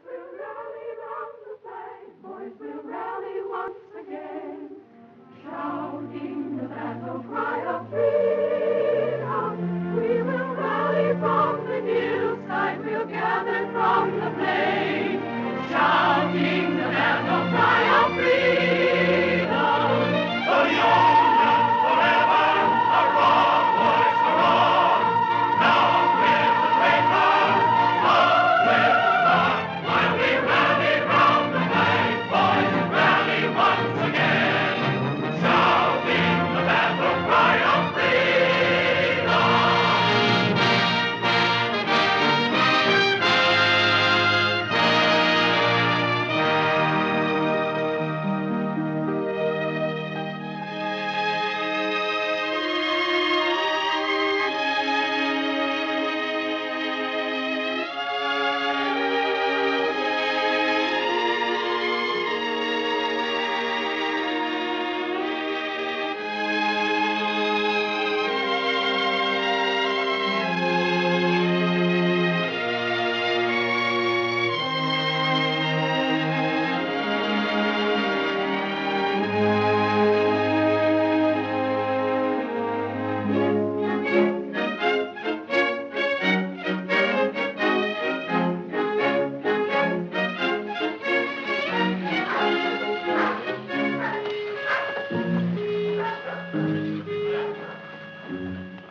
will rally round the flag, boys will rally once again, shouting the battle cry of freedom. We will rally from the hillside, we'll gather from the plain, shouting the battle cry of freedom. The Union forever, our raw voice for all. Down with the traitor, up with the bar. While we rally round the flag, boys rally once again, shouting the battle cry of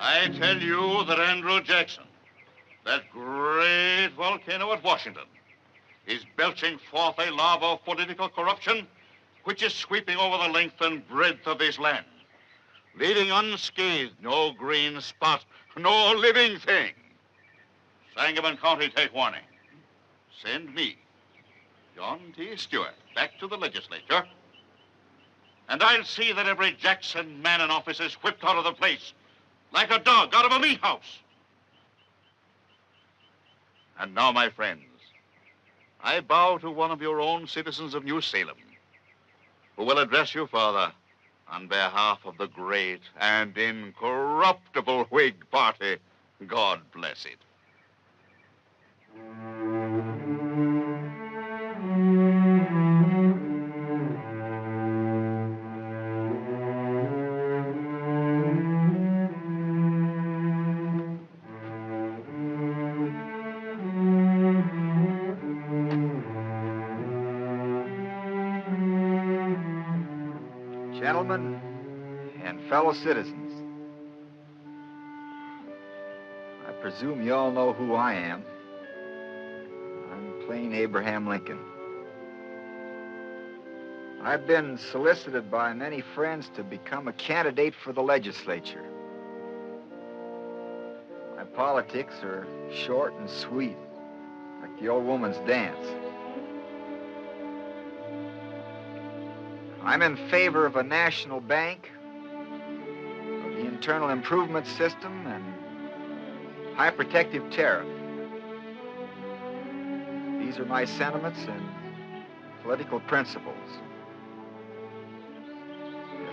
I tell you that Andrew Jackson, that great volcano at Washington, is belching forth a lava of political corruption which is sweeping over the length and breadth of this land, leaving unscathed no green spot, no living thing. Sangamon County, take warning. Send me, John T. Stewart, back to the legislature, and I'll see that every Jackson man in office is whipped out of the place like a dog out of a meat house. And now, my friends, I bow to one of your own citizens of New Salem, who will address you further on behalf of the great and incorruptible Whig Party. God bless it. Gentlemen and fellow citizens, I presume you all know who I am. I'm plain Abraham Lincoln. I've been solicited by many friends to become a candidate for the legislature. My politics are short and sweet, like the old woman's dance. I'm in favor of a national bank, of the internal improvement system, and high protective tariff. These are my sentiments and political principles.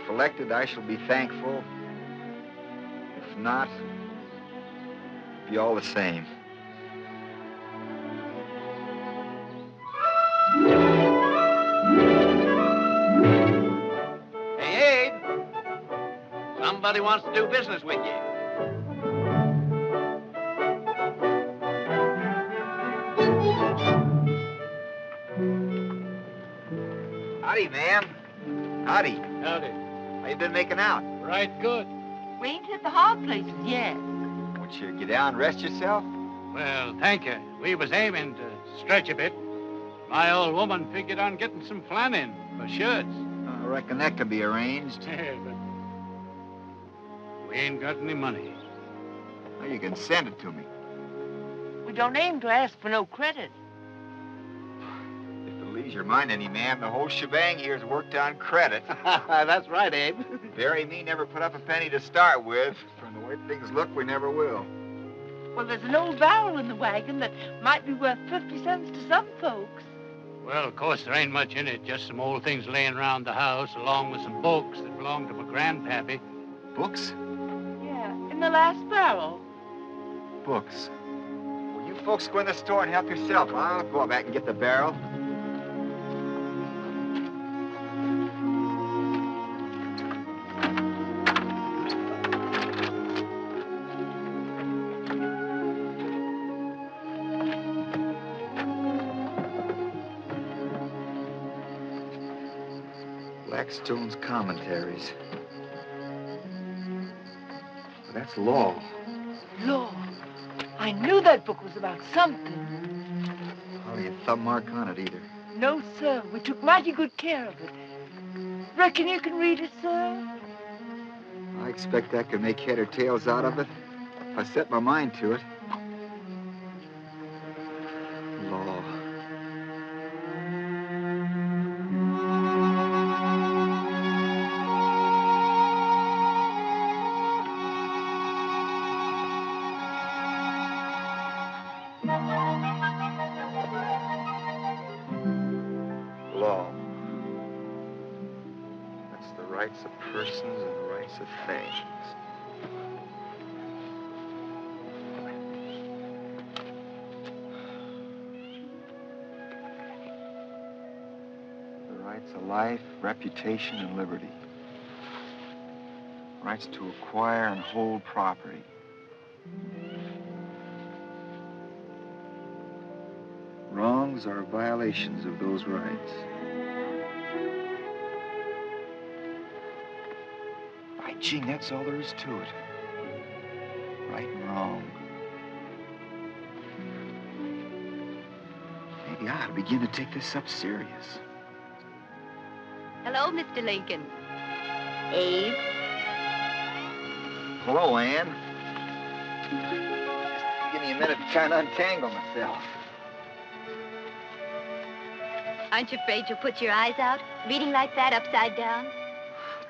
If elected, I shall be thankful. If not, it'll be all the same. Somebody wants to do business with you. Howdy, ma'am. Howdy. Howdy. How you been making out? Right good. We ain't hit the hard places yet. Won't you get down and rest yourself? Well, thank you. We was aiming to stretch a bit. My old woman figured on getting some flan in for shirts. I reckon that can be arranged. Yeah, but we ain't got any money. Well, you can send it to me. We don't aim to ask for no credit. If it leaves your mind any, ma'am, the whole shebang here is worked on credit. That's right, Abe. Barry and me never put up a penny to start with. From the way things look, we never will. Well, there's an old barrel in the wagon that might be worth 50 cents to some folks. Well, of course, there ain't much in it. Just some old things laying around the house, along with some books that belonged to my grandpappy. Books? Yeah, in the last barrel. Books. Well, you folks go in the store and help yourself. I'll go back and get the barrel. Blackstone's commentaries. That's law. Law. I knew that book was about something. Hardly a thumb mark on it either. No, sir. We took mighty good care of it. Reckon you can read it, sir? I expect I can make head or tails out of it if I set my mind to it. Law. Law. That's the rights of persons and the rights of things. The rights of life, reputation, and liberty. Rights to acquire and hold property. Wrongs are violations of those rights. By jing, that's all there is to it. Right and wrong. Maybe I ought to begin to take this up serious. Hello, Mr. Lincoln. Abe? Hello, Ann. Just give me a minute to kind of untangle myself. Aren't you afraid you'll put your eyes out, reading like that upside down?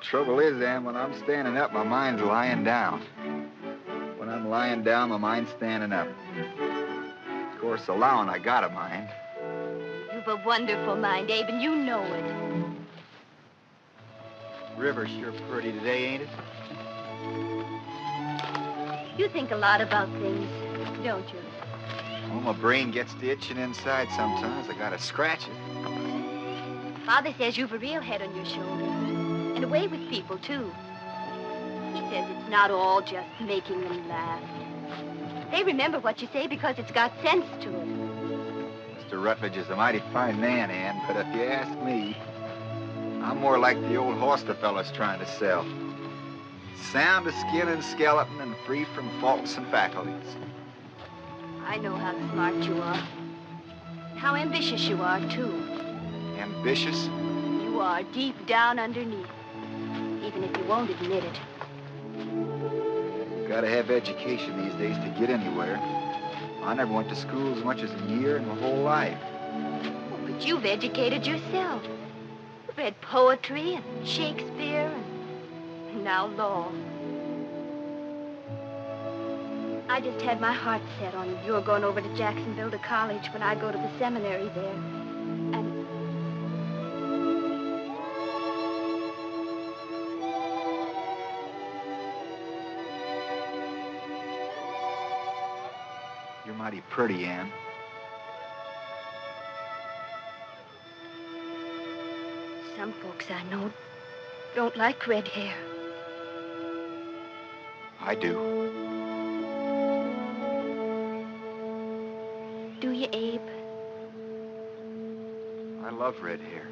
Trouble is, Ann, when I'm standing up, my mind's lying down. When I'm lying down, my mind's standing up. Of course, allowing I got a mind. You've a wonderful mind, Abe, and you know it. River's sure pretty today, ain't it? You think a lot about things, don't you? Well, my brain gets to itching inside sometimes. I gotta scratch it. Father says you've a real head on your shoulders. And a way with people, too. He says it's not all just making them laugh. They remember what you say because it's got sense to it. Mr. Rutledge is a mighty fine man, Ann, but if you ask me, I'm more like the old horse the fellow's trying to sell. Sound of skin and skeleton and free from faults and faculties. I know how smart you are. How ambitious you are, too. Ambitious? You are deep down underneath, even if you won't admit it. Gotta have education these days to get anywhere. I never went to school as much as a year in my whole life. Oh, but you've educated yourself. You've read poetry and Shakespeare and now law. I just had my heart set on your going over to Jacksonville to college when I go to the seminary there. And You're mighty pretty, Ann. some folks I know don't like red hair. I do. Do you, Abe? I love red hair.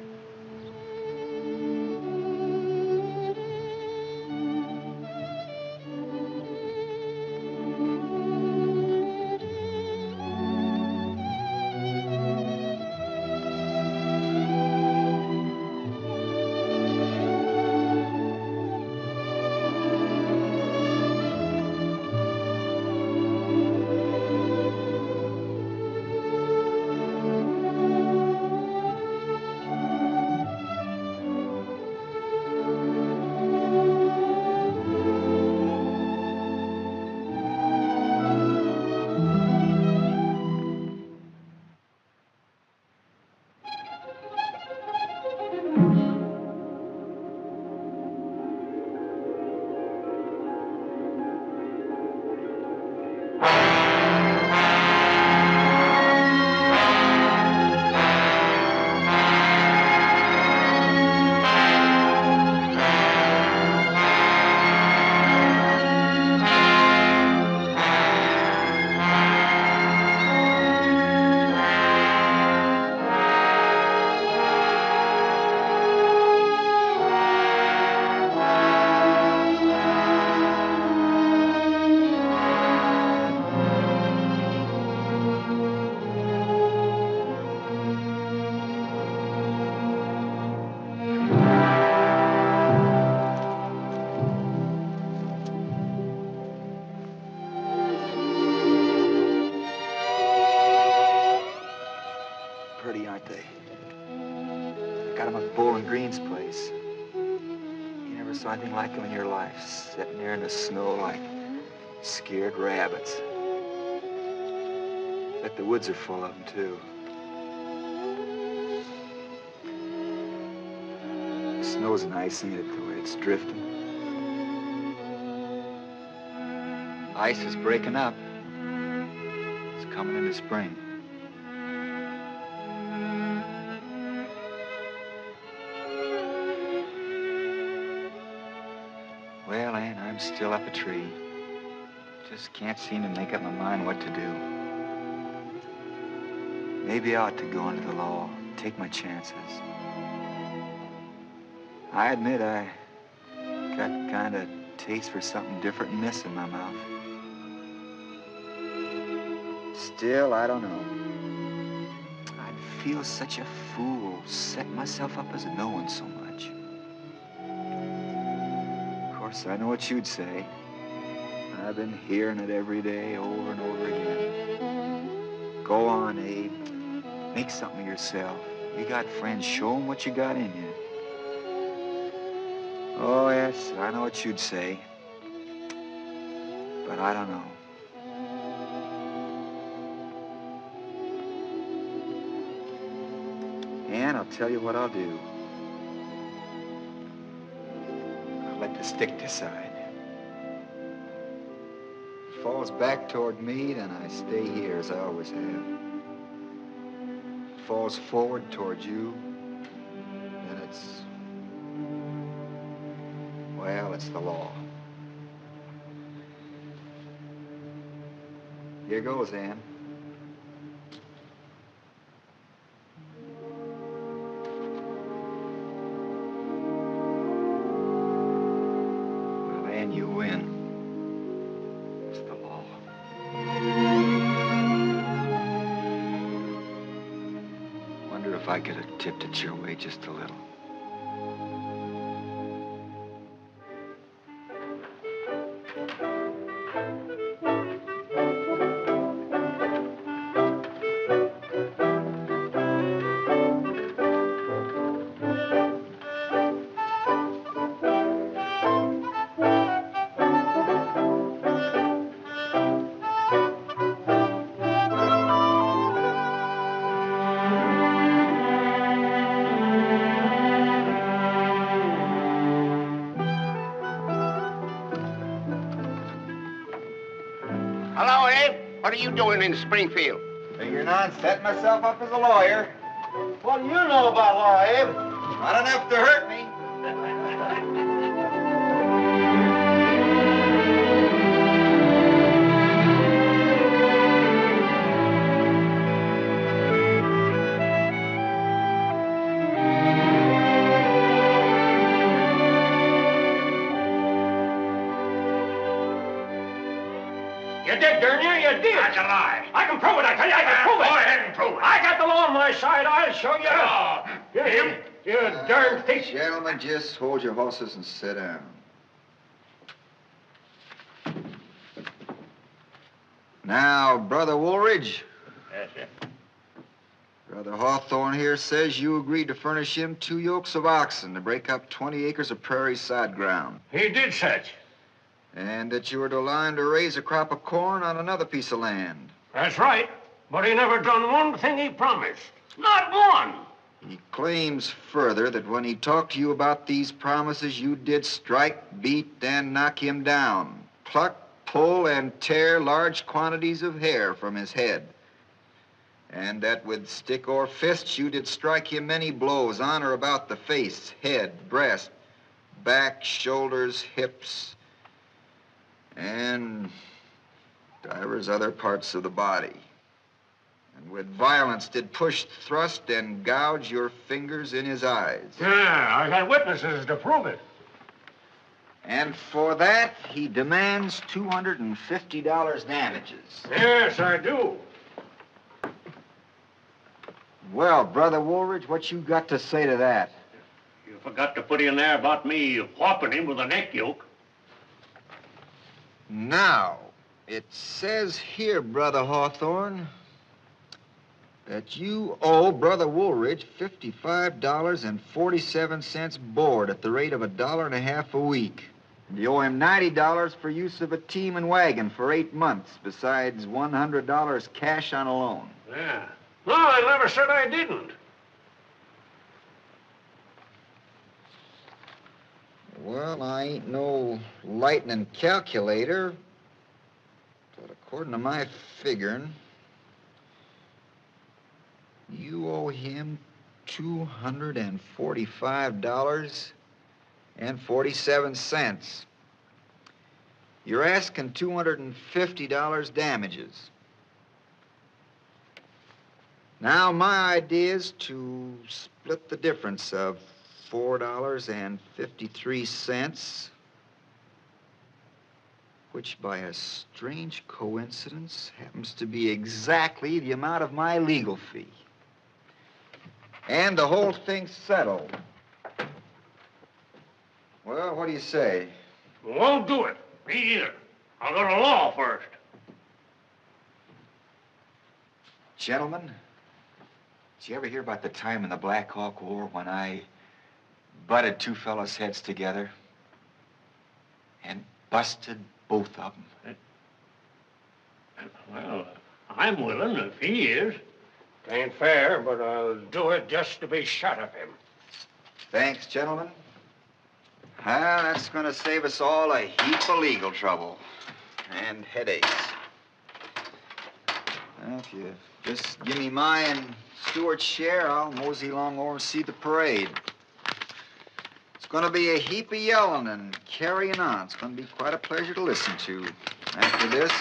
pretty, aren't they? I got them at Bowling Green's place. You never saw anything like them in your life, sitting there in the snow like scared rabbits. Bet the woods are full of them, too. The snow's nice, ain't it, the way it's drifting? Ice is breaking up. It's coming into spring. Well, Ann, I'm still up a tree. Just can't seem to make up my mind what to do. Maybe I ought to go into the law, take my chances. I admit I got kind of taste for something different than this in my mouth. Still, I don't know. I'd feel such a fool setting myself up as a no one so much. Of course, I know what you'd say. I've been hearing it every day, over and over again. Go on, Abe. Make something of yourself. You got friends, show them what you got in you. Oh, yes, I know what you'd say. But I don't know. And I'll tell you what I'll do. I'll let the stick decide. If it falls back toward me, then I stay here as I always have. If it falls forward toward you, then it's... well, it's the law. Here goes, Ann. Well, Ann, you win. It's the law. Wonder if I could have tipped it your way just a little. Hello, Abe. What are you doing in Springfield? Figuring on setting myself up as a lawyer. What do you know about law, Abe? Not enough to hurt me. You did, didn't you? You did. That's a lie. I can prove it. I tell you, I can prove it. Go ahead and prove it. I got the law on my side. I'll show you. No. You darn thief. Gentlemen, just hold your horses and sit down. Now, Brother Woolridge. Yes, sir. Brother Hawthorne here says you agreed to furnish him 2 yokes of oxen to break up 20 acres of prairie side ground. He did such. And that you were to line to raise a crop of corn on another piece of land. That's right. But he never done one thing he promised. Not one. He claims further that when he talked to you about these promises, you did strike, beat, and knock him down. Pluck, pull, and tear large quantities of hair from his head. And that with stick or fist, you did strike him many blows on or about the face, head, breast, back, shoulders, hips, and divers other parts of the body. And with violence did push, thrust, and gouge your fingers in his eyes. Yeah, I got witnesses to prove it. And for that, he demands $250 damages. Yes, I do. Well, Brother Woolridge, what you got to say to that? You forgot to put in there about me whopping him with a neck yoke. Now, it says here, Brother Hawthorne, that you owe Brother Woolridge $55.47 board at the rate of $1.50 a week. And you owe him $90 for use of a team and wagon for 8 months, besides $100 cash on a loan. Yeah. No, I never said I didn't. Well, I ain't no lightning calculator, but according to my figuring, you owe him $245.47. You're asking $250 damages. Now, my idea is to split the difference of $4.53, which by a strange coincidence happens to be exactly the amount of my legal fee. And the whole thing's settled. Well, what do you say? Won't do it. Me either. I'll go to law first. Gentlemen, did you ever hear about the time in the Black Hawk War when I butted two fellas' heads together and busted both of them? Well, I'm willing if he is. It ain't fair, but I'll do it just to be shut of him. Thanks, gentlemen. Well, that's going to save us all a heap of legal trouble and headaches. Well, if you just give me my and Stuart's share, I'll mosey along over and see the parade. It's going to be a heap of yelling and carrying on. It's going to be quite a pleasure to listen to. After this,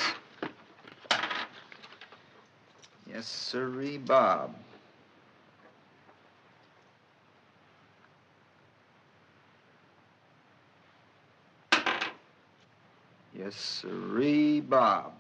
yes, sirree, Bob. Yes, sirree, Bob.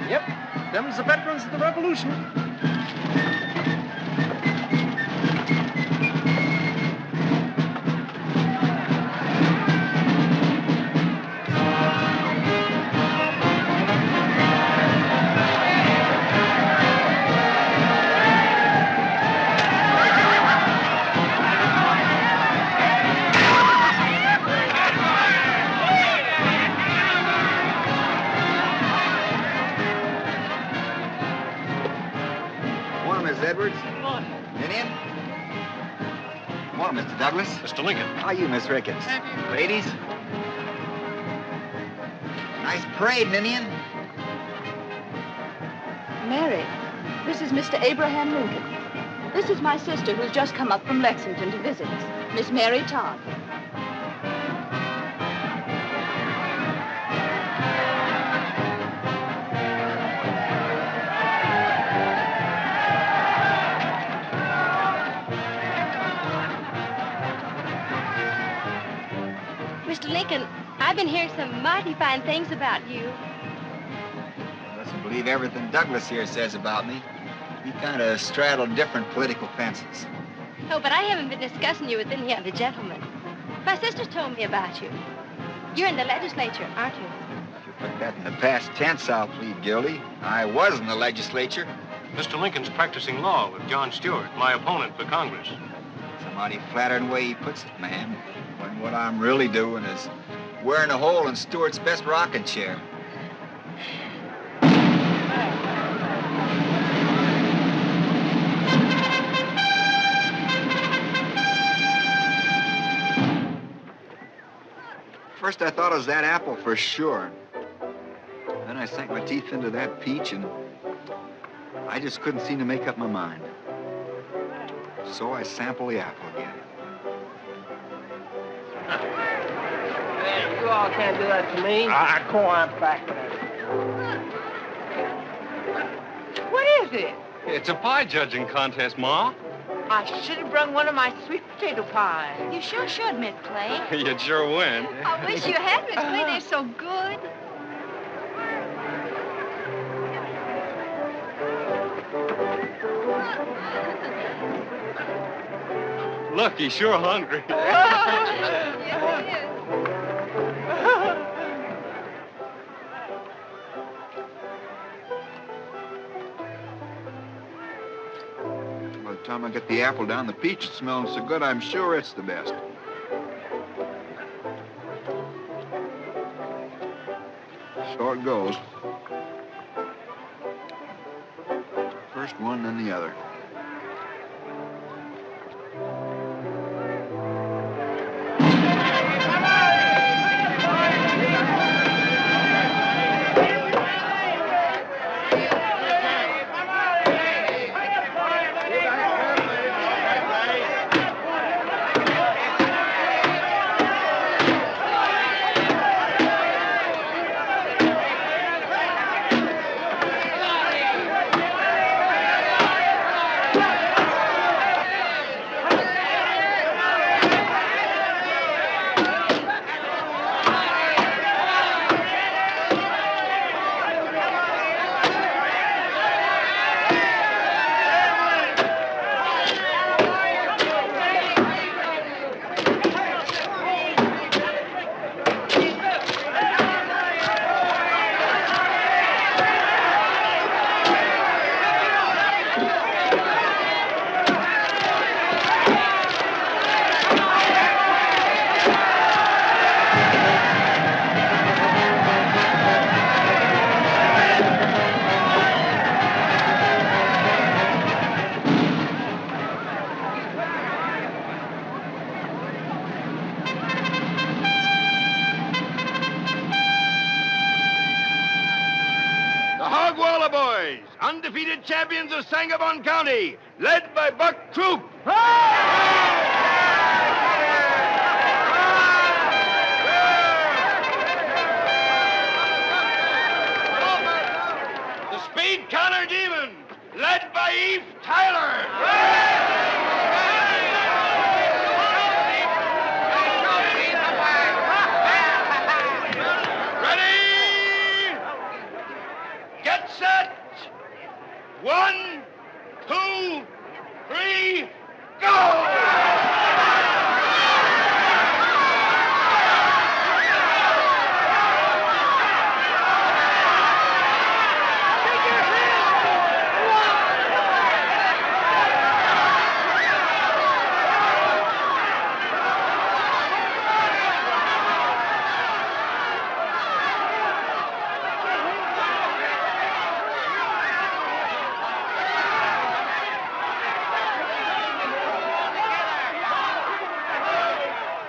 Yep, them's the veterans of the Revolution. Edwards. Indian? Morning, Mr. Douglas. Mr. Lincoln. How are you, Miss Ricketts? Ladies? Nice parade, Indian. Mary, this is Mr. Abraham Lincoln. This is my sister who's just come up from Lexington to visit us, Miss Mary Todd. Mr. Lincoln, I've been hearing some mighty fine things about you. I mustn't believe everything Douglas here says about me. We kind of straddle different political fences. Oh, but I haven't been discussing you with any other gentlemen. My sister told me about you. You're in the legislature, aren't you? If you put that in the past tense, I'll plead guilty. I was in the legislature. Mr. Lincoln's practicing law with John Stewart, my opponent for Congress. It's a mighty flattering way he puts it, ma'am. When what I'm really doing is wearing a hole in Stewart's best rocking chair. First, I thought it was that apple for sure. Then I sank my teeth into that peach, and I just couldn't seem to make up my mind. So I sampled the apple again. Hey, you all can't do that to me. Go on back. What is it? It's a pie judging contest, Ma. I should have brought one of my sweet potato pies. You sure should, Miss Clay. You'd sure win. I wish you had, Miss Clay. They're so good. Look, he's sure hungry. Yes, he is. By the time I get the apple down, the peach is smelling so good, I'm sure it's the best. So it goes. First one, then the other. Undefeated champions of Sangamon County, led by Buck Troop. The Speed Counter Demons, led by Eve Tyler. Ready? Get set. 1, 2, 3, go!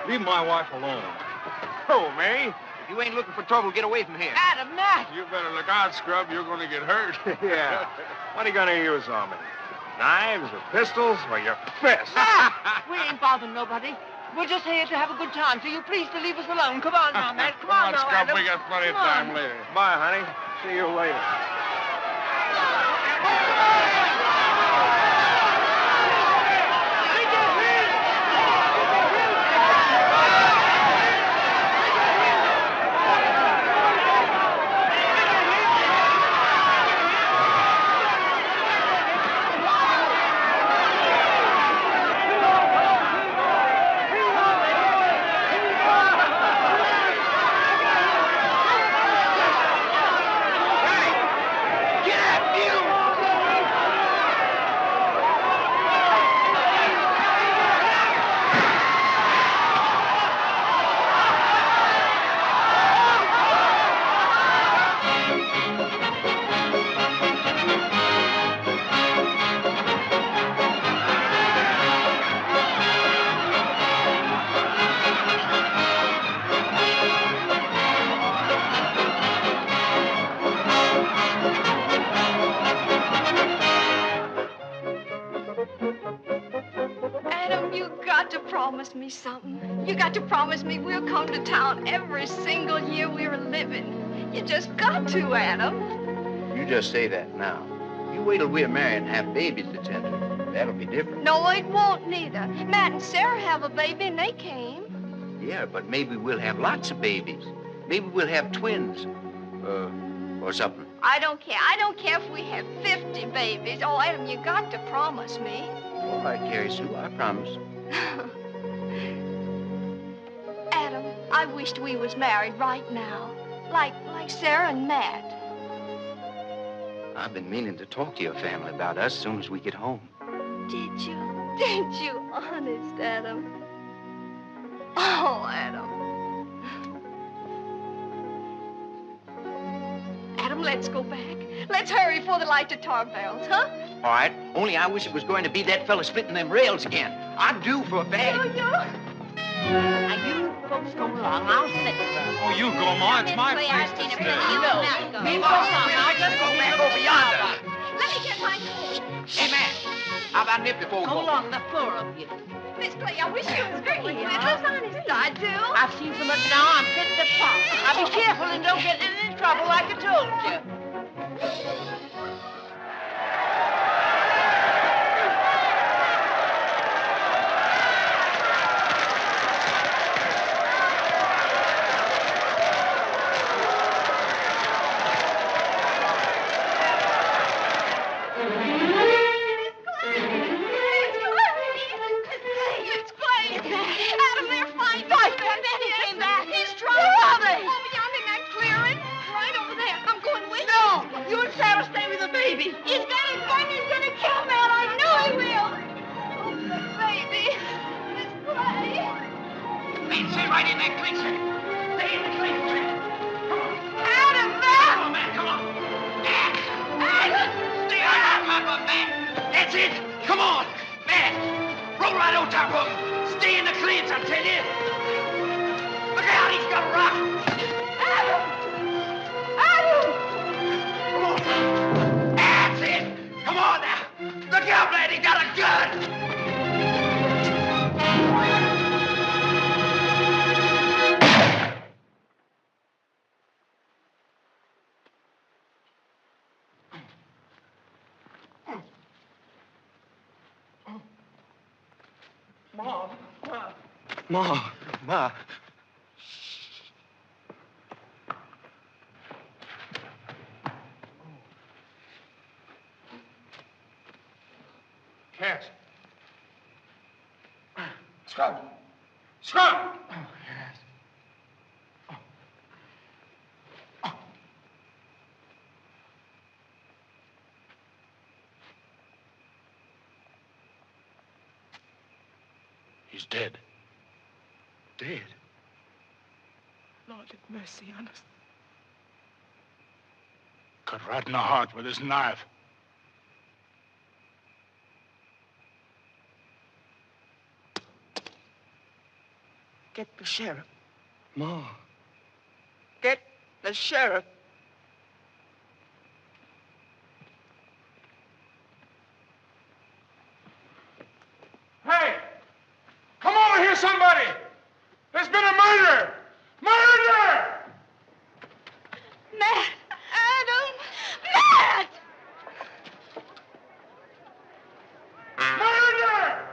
Leave my wife alone. Oh, Mary, if you ain't looking for trouble, get away from here. Adam, Matt. You better look out, Scrub. You're going to get hurt. Yeah. What are you going to use on me? Knives or pistols or your fists? We ain't bothering nobody. We're just here to have a good time, so you please to leave us alone. Come on now, Matt. Come on now, Scrub. Adam. We got plenty of Come on. time later. Bye, honey. See you later. You got to promise me something. You got to promise me we'll come to town every single year we're living. You just got to, Adam. You just say that now. You wait till we're married and have babies to tend to. That'll be different. No, it won't neither. Matt and Sarah have a baby and they came. Yeah, but maybe we'll have lots of babies. Maybe we'll have twins. Or something. I don't care. I don't care if we have 50 babies. Oh, Adam, you got to promise me. All right, Carrie Sue, I promise. Adam, I wished we was married right now. Like Sarah and Matt. I've been meaning to talk to your family about us as soon as we get home. Did you? Did you? Honest, Adam? Oh, Adam. Adam, let's go back. Let's hurry before the light to tar bells, huh? All right, only I wish it was going to be that fella spitting them rails again. I'm due for a fag. Now, you folks go along. I'll sit there. Oh, you go, Ma. It's my place to stay. You know. Me, I'll just go back over yonder. Let me get my coat. Hey, man, how about a nip before we Go go? along, the four of you. Miss Clay, I wish you was great. Little honest, I do. I've seen so much now, I'm fit to pop. Now be careful and don't get in any trouble like I told you. Ma. Cat. Scrub. Scrub! Oh, yes. He's dead. Dead? Lord, have mercy on us. Cut right in the heart with his knife. Get the sheriff. Ma. Get the sheriff. Hey! Come over here, somebody! There's been a murder! Murder! Matt! Adam! Matt! Murder!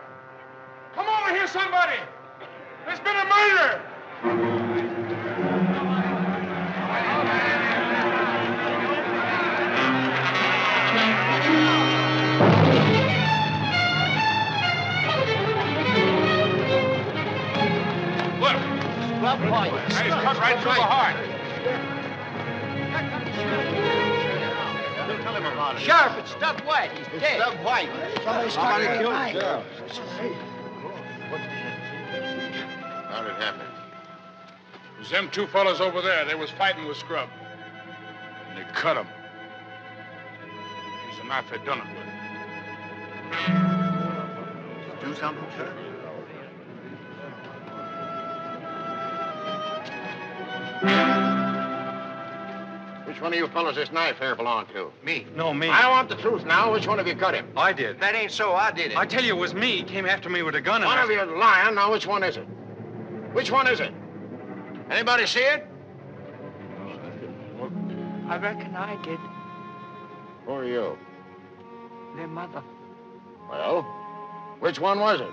Come over here, somebody! There's been a murder! Look. And he's cut right through the heart. Tell him about it. Sheriff, it's Stub White. He's dead. Stub White. Somebody killed him. Yeah. How'd it happen? It was them two fellas over there. They was fighting with Scrub. And they cut him. Here's the knife they done it with. Do something, sir? Which one of you fellas this knife here belong to? Me. No, me. I want the truth now. Which one of you cut him? I did. That ain't so. I did it. I tell you, it was me. He came after me with a gun and One of you is lying. Now, which one is it? Which one is it? Anybody see it? I reckon I did. Who are you? Their mother. Well, which one was it?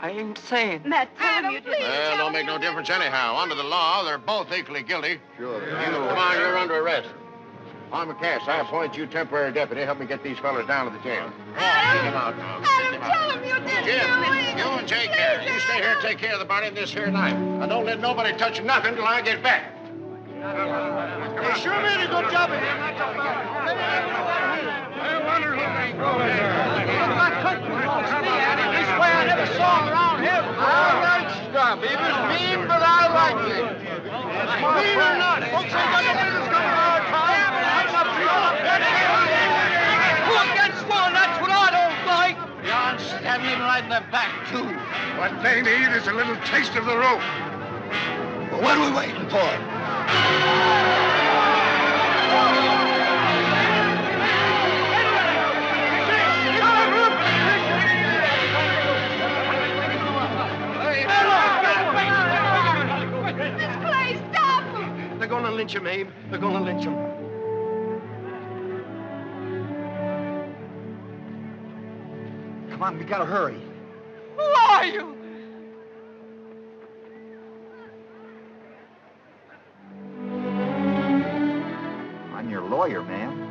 I ain't saying. Matt, tell him you did. Well, don't make no difference anyhow. Under the law, they're both equally guilty. Sure. Come on, you're under arrest. Farmer Cass, I appoint you temporary deputy. Help me get these fellas down to the jail. Take them out now. Adam, tell him you didn't Jim, do it. you and take care. You stay here and take care of the body and this here knife. Now, don't let nobody touch nothing till I get back. You sure made a good job of him. I wonder who may go there. This way I never saw him around here before. I like stuff. He was mean, but I like it. Mean or not, folks ain't got no business coming to our town. Who against one? That's what I don't like. You're stabbing him right in the back, too. What they need is a little taste of the rope. Well, what are we waiting for? Miss Clay, stop him. They're gonna lynch him, Abe. They're gonna lynch him. Come on, we gotta hurry. Who are you? I'm your lawyer, ma'am.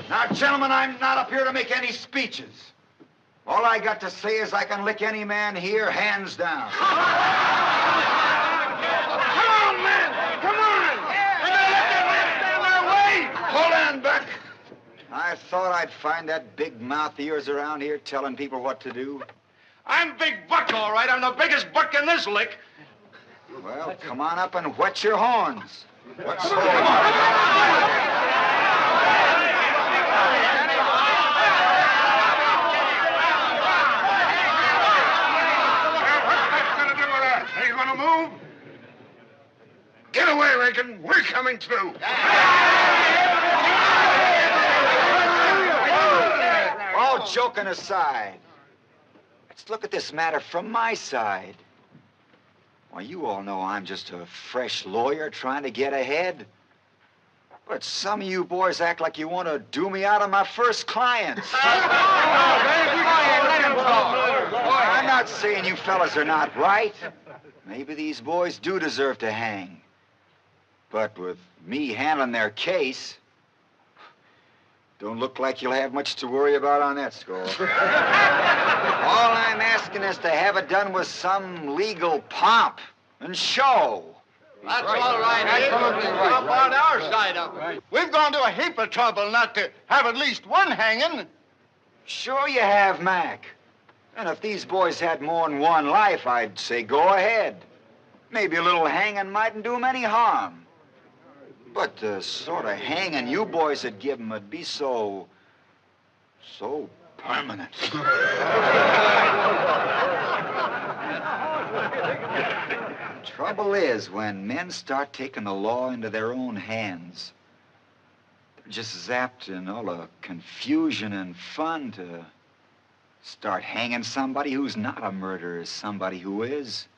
Now, gentlemen, I'm not up here to make any speeches. All I got to say is I can lick any man here, hands down. Come on, man! Come on! We're gonna let that man stand their way! Hold on, Buck. I thought I'd find that big mouth of yours around here telling people what to do. I'm Big Buck, all right. I'm the biggest buck in this lick. Well, come on up and whet your horns. What's the Are you gonna move? Get away, Lincoln. We're coming through. All joking aside, let's look at this matter from my side. Well, you all know I'm just a fresh lawyer trying to get ahead. But some of you boys act like you want to do me out of my first clients. I'm not saying you fellas are not right. Maybe these boys do deserve to hang. But with me handling their case, don't look like you'll have much to worry about on that score. All I'm asking is to have it done with some legal pomp and show. That's all right. Absolutely right. Up on our side of it. We've gone to a heap of trouble not to have at least one hanging. Sure you have, Mac. And if these boys had more than one life, I'd say go ahead. Maybe a little hanging mightn't do them any harm. But the sort of hanging you boys would give them would be so permanent. Trouble is, when men start taking the law into their own hands, they're just zapped in all the confusion and fun to start hanging somebody who's not a murderer as somebody who is.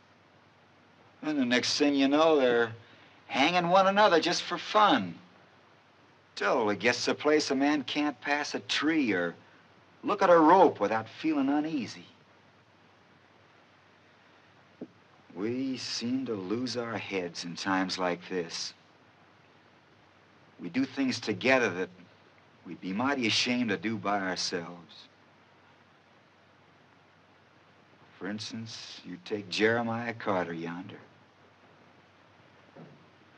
And the next thing you know, they're hanging one another just for fun. Till it gets to a place a man can't pass a tree or look at a rope without feeling uneasy. We seem to lose our heads in times like this. We do things together that we'd be mighty ashamed to do by ourselves. For instance, you take Jeremiah Carter yonder.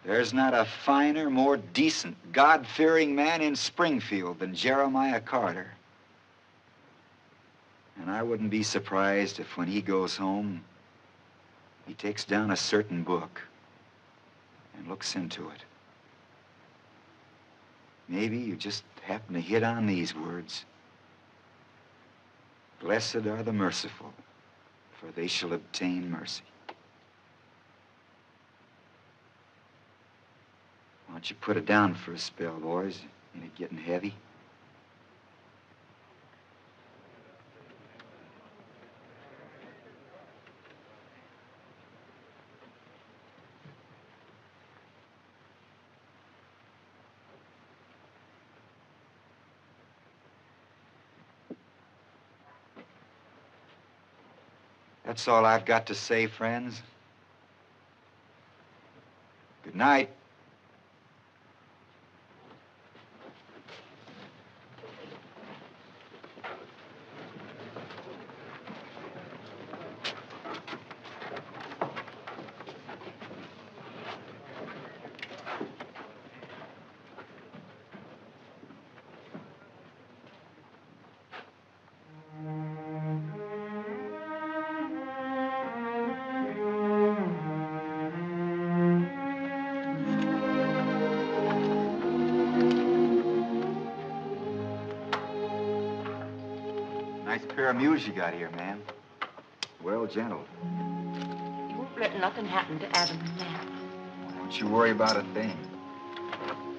There's not a finer, more decent, God-fearing man in Springfield than Jeremiah Carter. And I wouldn't be surprised if when he goes home, he takes down a certain book and looks into it. Maybe you just happen to hit on these words. Blessed are the merciful, for they shall obtain mercy. Why don't you put it down for a spell, boys? Ain't it getting heavy? That's all I've got to say, friends. Good night. Nice pair of mules you got here, ma'am. Well gentled. You won't let nothing happen to Adam and Matt. Don't you worry about a thing.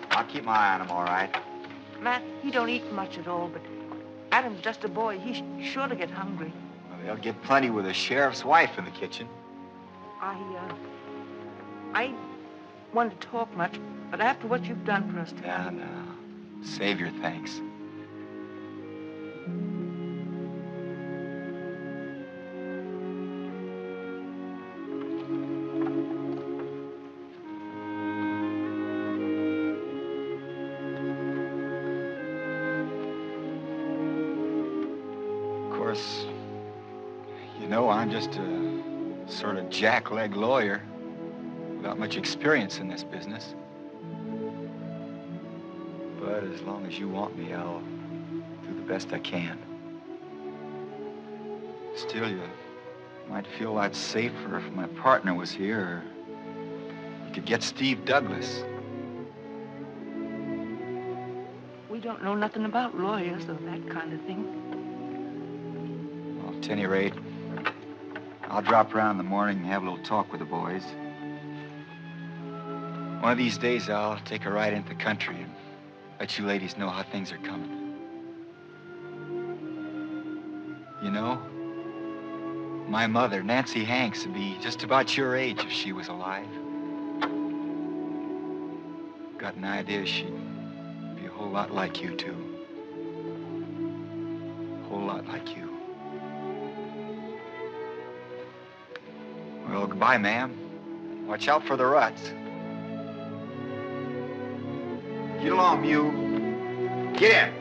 I'll keep my eye on them, all right? Matt, he don't eat much at all, but Adam's just a boy. He's sure to get hungry. Well, they'll get plenty with a sheriff's wife in the kitchen. I ain't one to talk much, but after what you've done for us tonight... No. Save your thanks. Of course, you know, I'm just a sort of jackleg lawyer without much experience in this business. But as long as you want me, I'll do the best I can. Still, you might feel a lot safer if my partner was here, or you could get Steve Douglas. We don't know nothing about lawyers or that kind of thing. Well, at any rate, I'll drop around in the morning and have a little talk with the boys. One of these days, I'll take a ride into the country and let you ladies know how things are coming. You know, my mother, Nancy Hanks, would be just about your age if she was alive. Got an idea she'd be a whole lot like you, too. A whole lot like you. Well, goodbye, ma'am. Watch out for the ruts. Get along, mule. Get in.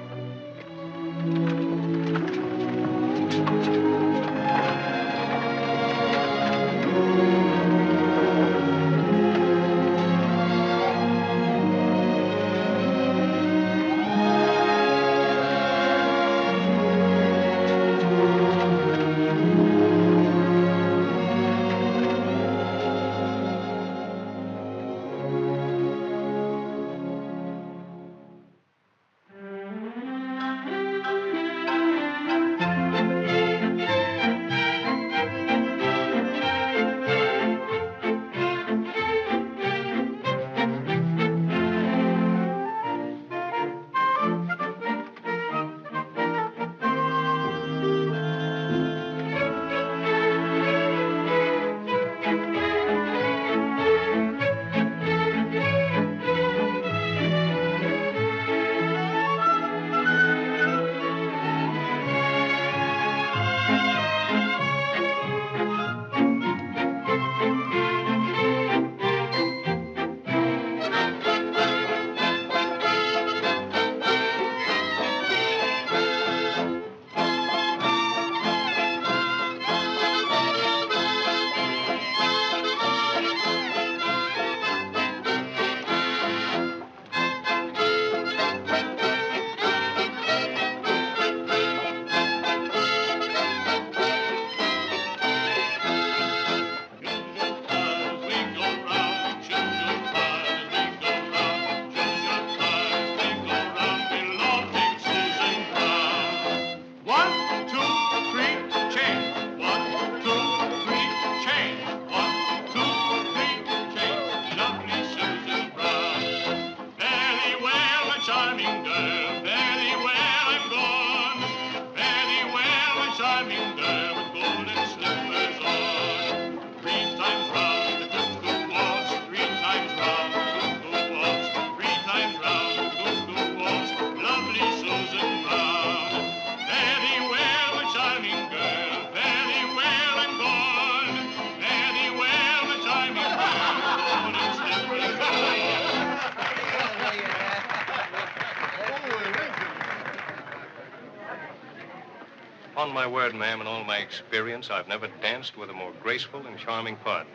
Upon my word, ma'am, in all my experience, I've never danced with a more graceful and charming partner.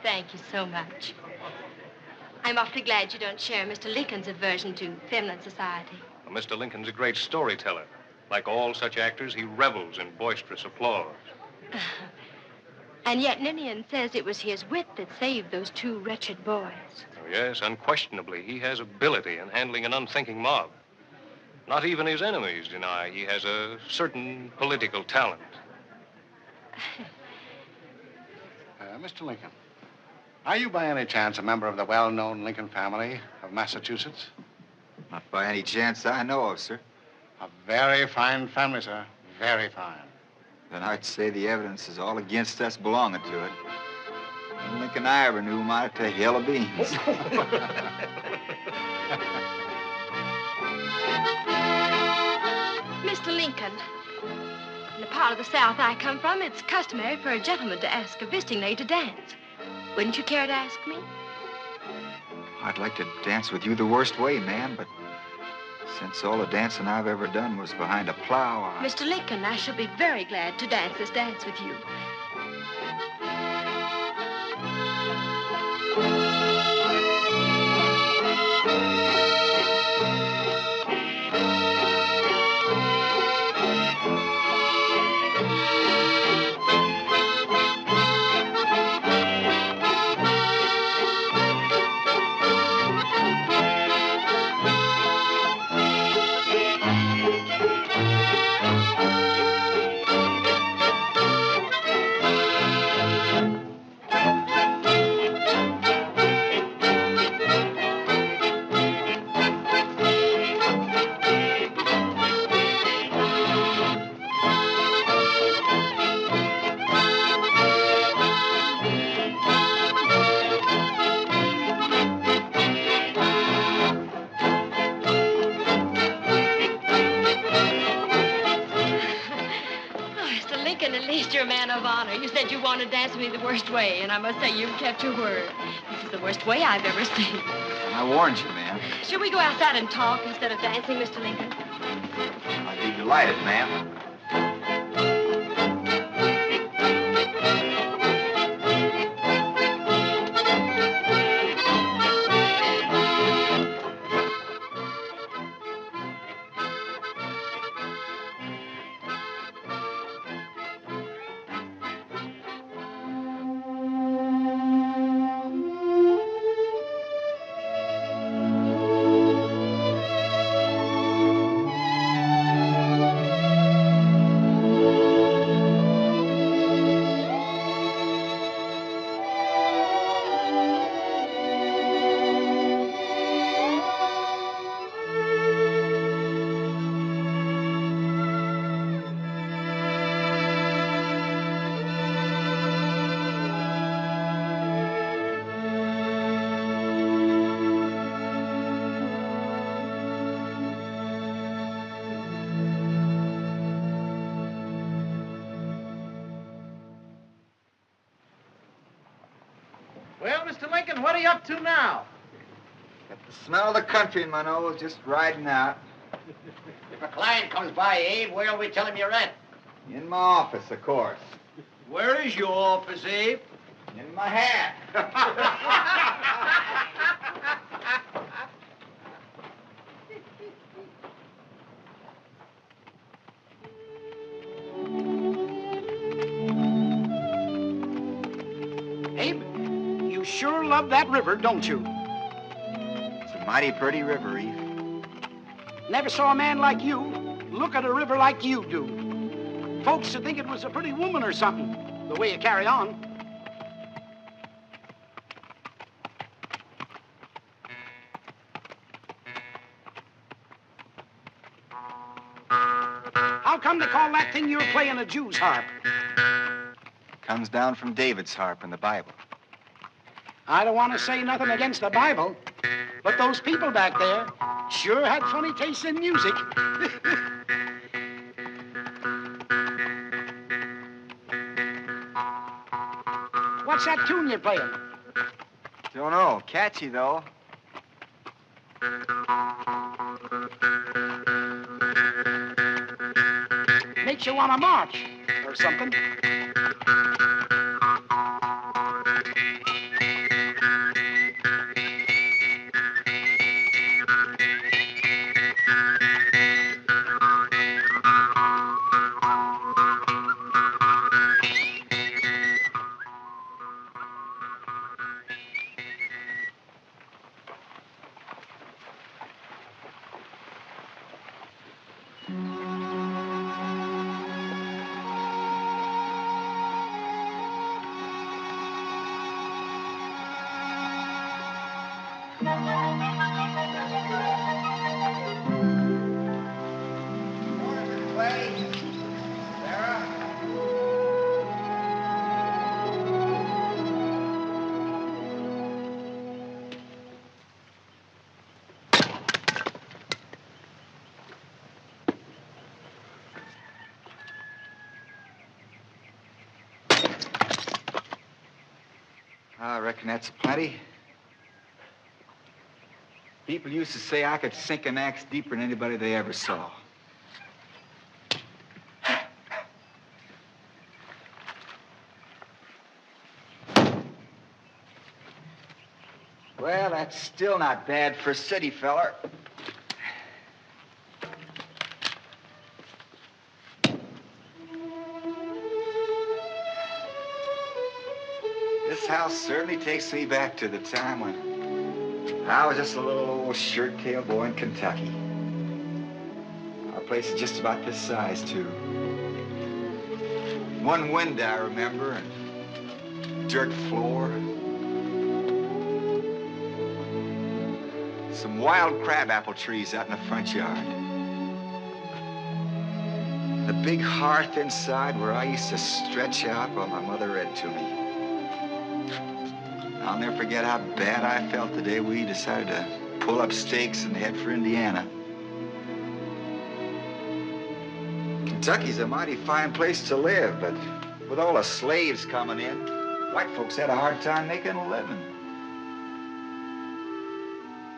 Thank you so much. I'm awfully glad you don't share Mr. Lincoln's aversion to feminine society. Well, Mr. Lincoln's a great storyteller. Like all such actors, he revels in boisterous applause. And yet Ninian says it was his wit that saved those two wretched boys. Oh, yes, unquestionably, he has ability in handling an unthinking mob. Not even his enemies deny he has a certain political talent. Mr. Lincoln, are you by any chance a member of the well-known Lincoln family of Massachusetts? Not by any chance I know of, sir. A very fine family, sir. Very fine. Then I'd say the evidence is all against us belonging to it. The only Lincoln I ever knew might to hell of beans. Mr. Lincoln, in the part of the South I come from, it's customary for a gentleman to ask a visiting lady to dance. Wouldn't you care to ask me? I'd like to dance with you the worst way, ma'am, but since all the dancing I've ever done was behind a plow, Mr. Lincoln, I shall be very glad to dance this dance with you. You said you wanted to dance with me the worst way, and I must say you've kept your word. This is the worst way I've ever seen. I warned you, ma'am. Should we go outside and talk instead of dancing, Mr. Lincoln? I'd be delighted, ma'am. Well, Mr. Lincoln, what are you up to now? Got the smell of the country in my nose, just riding out. If a client comes by, Abe, where'll we tell him you're at? In my office, of course. Where is your office, Abe? In my hat. Abe, you sure love that river, don't you? It's a mighty pretty river, Eve. Never saw a man like you look at a river like you do. Folks would think it was a pretty woman or something, the way you carry on. How come they call that thing you're playing a Jew's harp? Comes down from David's harp in the Bible. I don't want to say nothing against the Bible, but those people back there sure had funny taste in music. What's that tune you're playing? Don't know. Catchy, though. Makes makes you want to march or something. I reckon that's plenty. People used to say I could sink an axe deeper than anybody they ever saw. Well, that's still not bad for a city feller. This house certainly takes me back to the time when I was just a little old shirt-tail boy in Kentucky. Our place is just about this size, too. One window, I remember, and dirt floor. Some wild crabapple trees out in the front yard. The big hearth inside where I used to stretch out while my mother read to me. I'll never forget how bad I felt the day we decided to pull up stakes and head for Indiana. Kentucky's a mighty fine place to live, but with all the slaves coming in, white folks had a hard time making a living.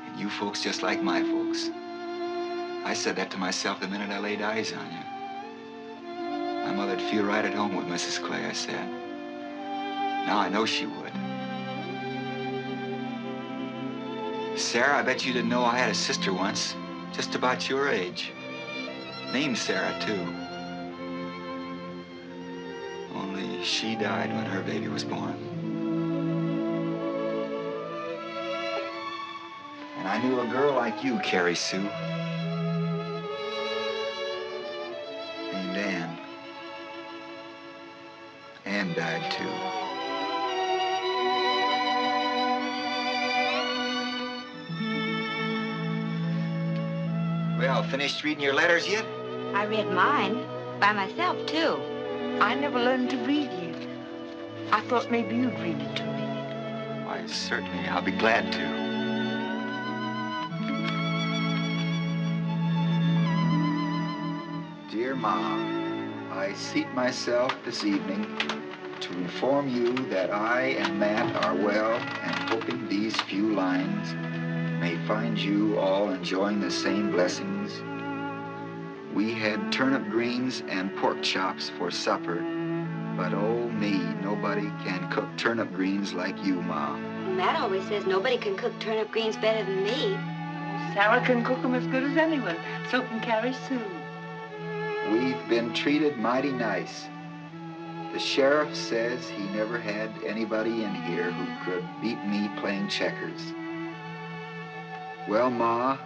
And you folks just like my folks. I said that to myself the minute I laid eyes on you. My mother'd feel right at home with Mrs. Clay, I said. Now I know she would. Sarah, I bet you didn't know I had a sister once, just about your age. Named Sarah, too. Only she died when her baby was born. And I knew a girl like you, Carrie Sue. Named Ann. Ann died, too. Well, finished reading your letters yet? I read mine by myself, too. I never learned to read yet. I thought maybe you'd read it to me. Why, certainly. I'll be glad to. Dear Ma, I seat myself this evening to inform you that I and Matt are well and hoping these few lines may find you all enjoying the same blessings. We had turnip greens and pork chops for supper, but oh me, nobody can cook turnip greens like you, Ma. Matt always says nobody can cook turnip greens better than me. Sarah can cook them as good as anyone. So can Carrie Sue. We've been treated mighty nice. The sheriff says he never had anybody in here who could beat me playing checkers. Well, Ma,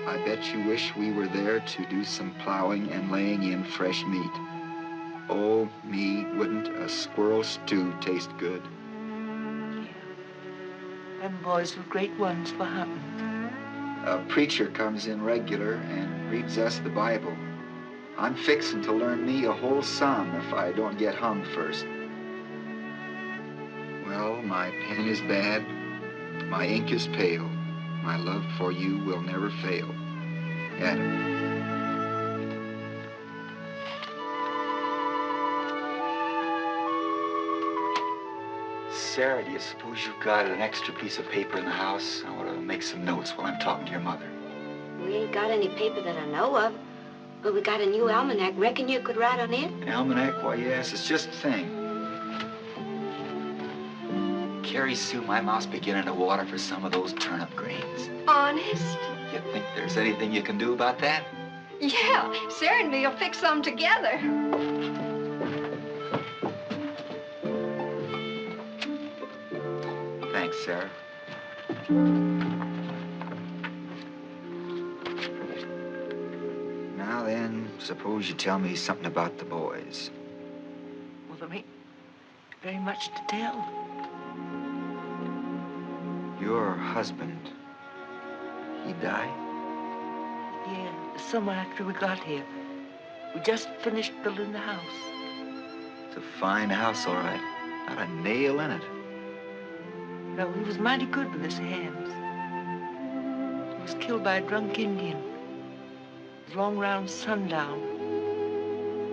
I bet you wish we were there to do some plowing and laying in fresh meat. Oh, me, wouldn't a squirrel stew taste good? Yeah. Them boys were great ones for hunting. A preacher comes in regular and reads us the Bible. I'm fixing to learn me a whole psalm if I don't get hung first. Well, my pen is bad, my ink is pale. My love for you will never fail. Adam. Sarah, do you suppose you've got an extra piece of paper in the house? I want to make some notes while I'm talking to your mother. We ain't got any paper that I know of. But we got a new almanac. Reckon you could write on it? Almanac? Why, yes, it's just a thing. Carrie Sue, my mouth's beginning to water for some of those turnip greens. Honest? You think there's anything you can do about that? Yeah, Sarah and me will fix some together. Thanks, Sarah. Now then, suppose you tell me something about the boys. Well, there ain't very much to tell. Your husband, he died? Yeah, somewhere after we got here. We just finished building the house. It's a fine house, all right. Not a nail in it. No, he was mighty good with his hands. He was killed by a drunk Indian. It was long round sundown.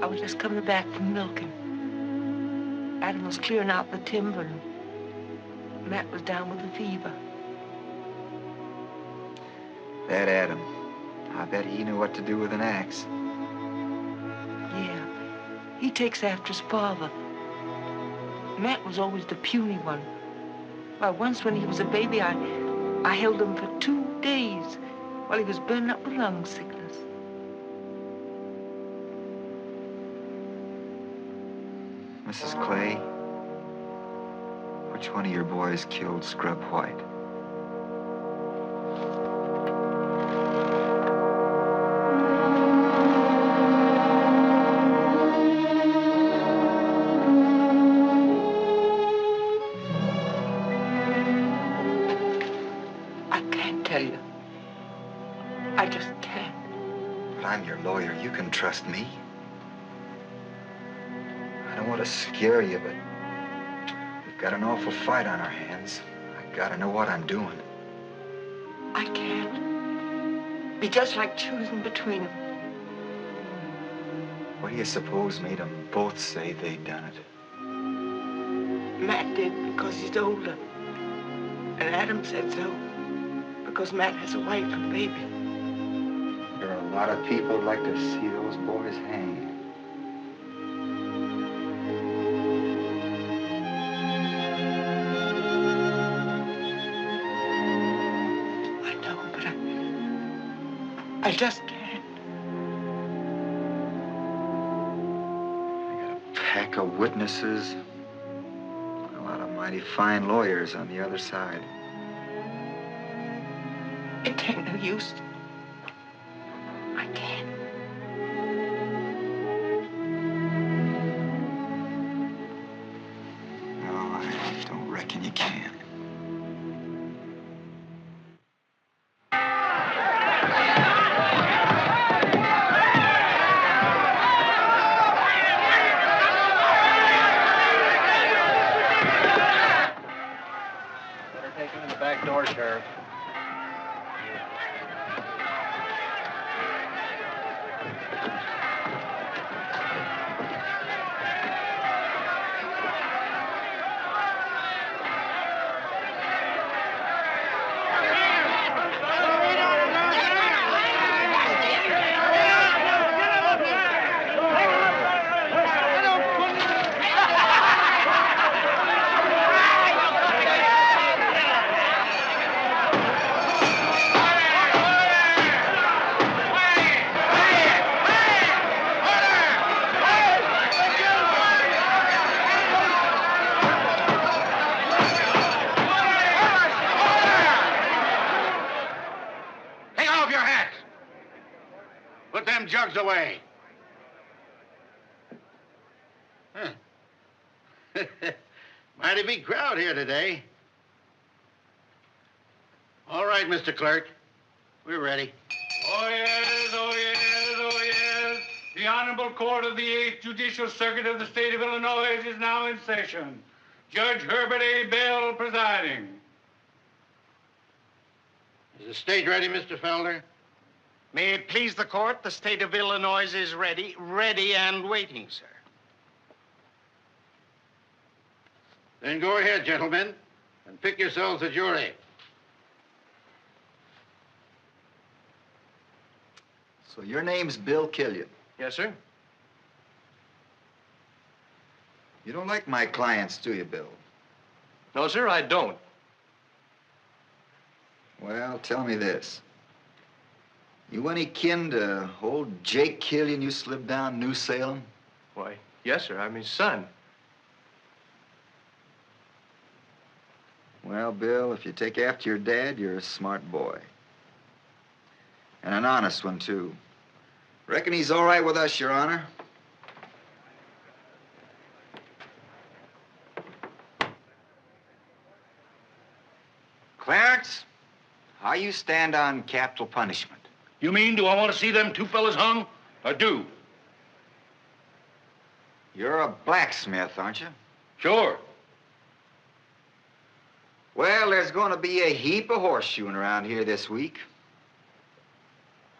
I was just coming back from milking. Adam was clearing out the timber, and Matt was down with a fever. That Adam, I bet he knew what to do with an axe. Yeah, he takes after his father. Matt was always the puny one. Why, once when he was a baby, I held him for 2 days while he was burning up with lung sickness. Mrs. Clay, which one of your boys killed Scrub White? I can't tell you. I just can't. But I'm your lawyer. You can trust me. I don't want to scare you, but we've got an awful fight on our hands. I gotta know what I'm doing. I can't. Be just like choosing between them. What do you suppose made them both say they'd done it? Matt did because he's older. And Adam said so because Matt has a wife and baby. There are a lot of people who'd like to see those boys hanged. I know, but I just can't. Pack of witnesses. A lot of mighty fine lawyers on the other side. It ain't no use. I can't. No, I don't reckon you can. Better take him in the back door, Sheriff. Take off your hats. Put them jugs away. Huh. Mighty big crowd here today. All right, Mr. Clerk. We're ready. Oh, yes, oh, yes, oh, yes. The Honorable Court of the 8th Judicial Circuit of the State of Illinois is now in session. Judge Herbert A. Bell presiding. Is the stage ready, Mr. Felder? May it please the court, the state of Illinois is ready and waiting, sir. Then go ahead, gentlemen, and pick yourselves a jury. So your name's Bill Killian. Yes, sir. You don't like my clients, do you, Bill? No, sir, I don't. Well, tell me this. You any kin to old Jake Killian you slipped down New Salem? Why, yes, sir. I'm his son. Well, Bill, if you take after your dad, you're a smart boy. And an honest one, too. Reckon he's all right with us, Your Honor. Clarence, how you stand on capital punishment? You mean, do I want to see them two fellas hung? I do. You're a blacksmith, aren't you? Sure. Well, there's going to be a heap of horseshoeing around here this week.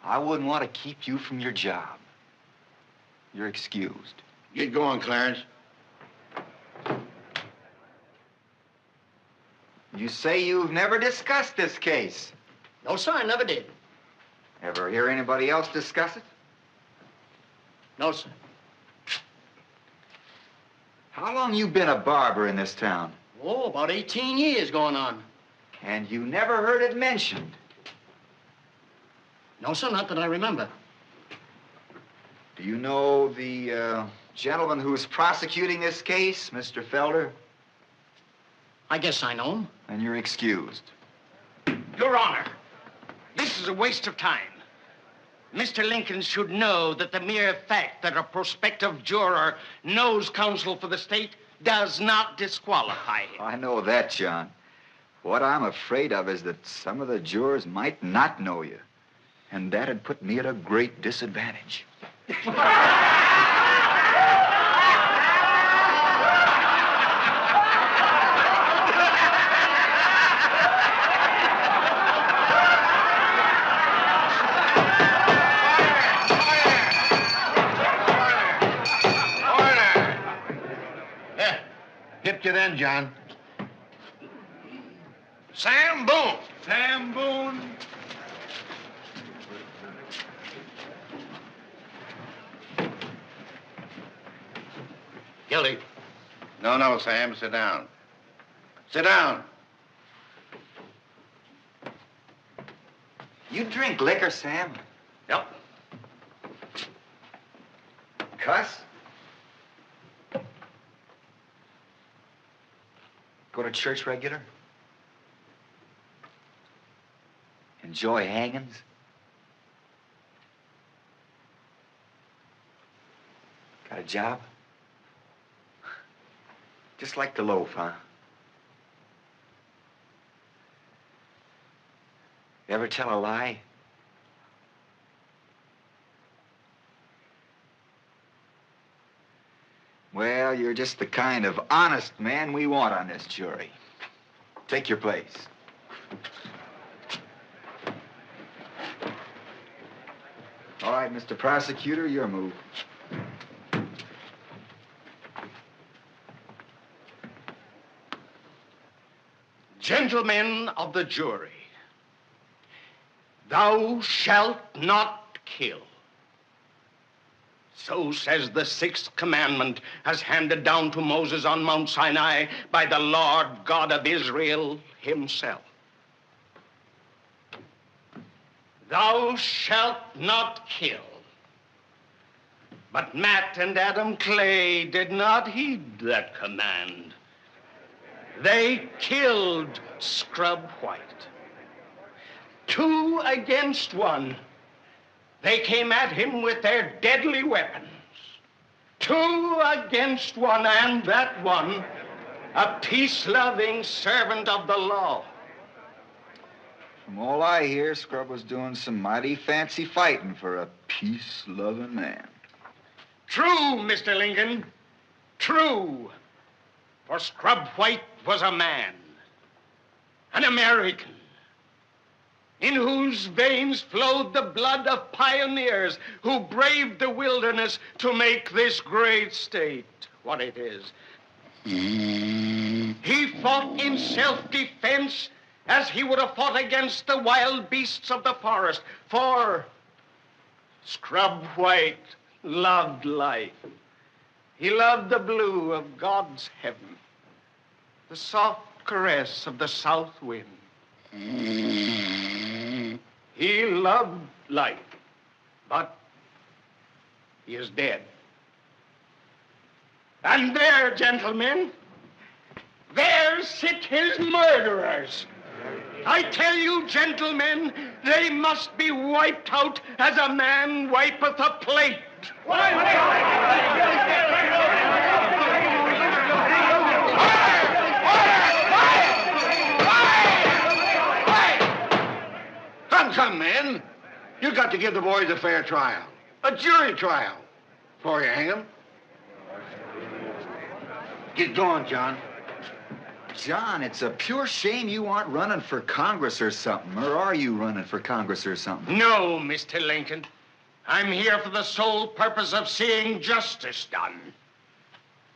I wouldn't want to keep you from your job. You're excused. Get going, Clarence. You say you've never discussed this case. No, sir, I never did. Ever hear anybody else discuss it? No, sir. How long you been a barber in this town? Oh, about 18 years going on. And you never heard it mentioned? No, sir, not that I remember. Do you know the gentleman who's prosecuting this case, Mr. Felder? I guess I know him. Then you're excused. Your Honor, this is a waste of time. Mr. Lincoln should know that the mere fact that a prospective juror knows counsel for the state does not disqualify him. I know that, John. What I'm afraid of is that some of the jurors might not know you. And that'd put me at a great disadvantage. Hit you then, John. Sam Boone. Sam Boone. Guilty. No, Sam. Sit down. Sit down. You drink liquor, Sam? Yep. Cuss? Go to church regular? Enjoy hangings? Got a job? Just like to loaf, huh? You ever tell a lie? Well, you're just the kind of honest man we want on this jury. Take your place. All right, Mr. Prosecutor, your move. Gentlemen of the jury, thou shalt not kill. So says the sixth commandment as handed down to Moses on Mount Sinai by the Lord God of Israel himself. Thou shalt not kill. But Matt and Adam Clay did not heed that command. They killed Scrub White. 2 against 1. They came at him with their deadly weapons. 2 against 1, and that one, a peace-loving servant of the law. From all I hear, Scrub was doing some mighty fancy fighting for a peace-loving man. True, Mr. Lincoln. True. For Scrub White was a man, an American, in whose veins flowed the blood of pioneers who braved the wilderness to make this great state what it is. He fought in self-defense as he would have fought against the wild beasts of the forest, for Scrub White loved life. He loved the blue of God's heaven, the soft caress of the south wind. He loved life, but he is dead. And there, gentlemen, there sit his murderers. I tell you, gentlemen, they must be wiped out as a man wipeth a plate. Come, men. You got to give the boys a fair trial. A jury trial. Before you hang them. Get going, John. John, it's a pure shame you aren't running for Congress or something. Or are you running for Congress or something? No, Mr. Lincoln. I'm here for the sole purpose of seeing justice done.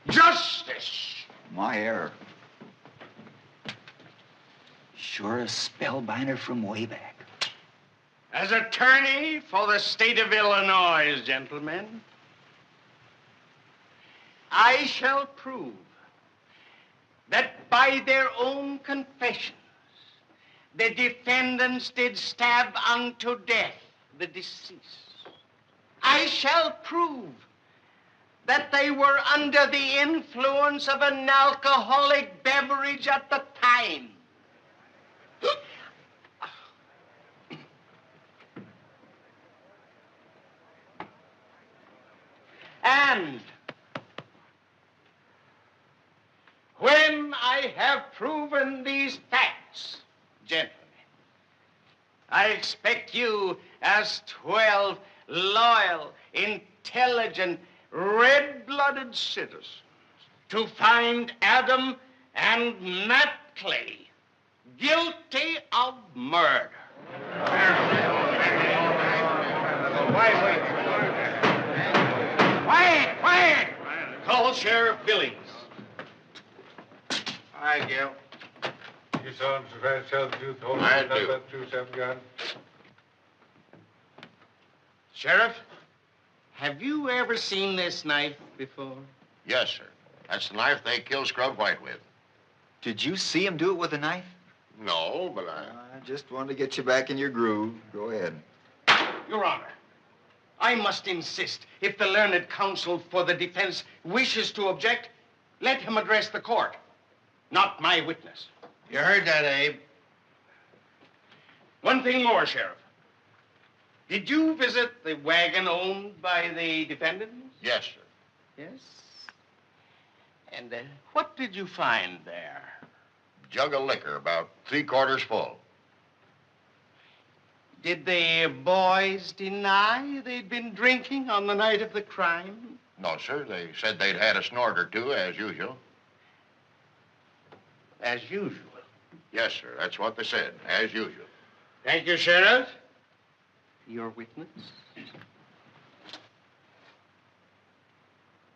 Justice! My error. Sure a spellbinder from way back. As attorney for the state of Illinois, gentlemen, I shall prove that by their own confessions, the defendants did stab unto death the deceased. I shall prove that they were under the influence of an alcoholic beverage at the time. And when I have proven these facts, gentlemen, I expect you as 12 loyal, intelligent, red-blooded citizens to find Adam and Matt Clay guilty of murder. Quiet! Call Sheriff Billings. Hi, Gil. You saw him try to tell the truth, hold I on, do. that 2-7 gun. Sheriff, have you ever seen this knife before? Yes, sir. That's the knife they killed Scrub White with. Did you see him do it with a knife? No, but I just wanted to get you back in your groove. Go ahead. Your Honor, I must insist, if the learned counsel for the defense wishes to object, let him address the court, not my witness. You heard that, Abe. One thing more, Sheriff. Did you visit the wagon owned by the defendants? Yes, sir. Yes? And what did you find there? Jug of liquor, about 3/4 full. Did the boys deny they'd been drinking on the night of the crime? No, sir. They said they'd had a snort or two, as usual. As usual? Yes, sir. That's what they said, as usual. Thank you, Sheriff. Your witness?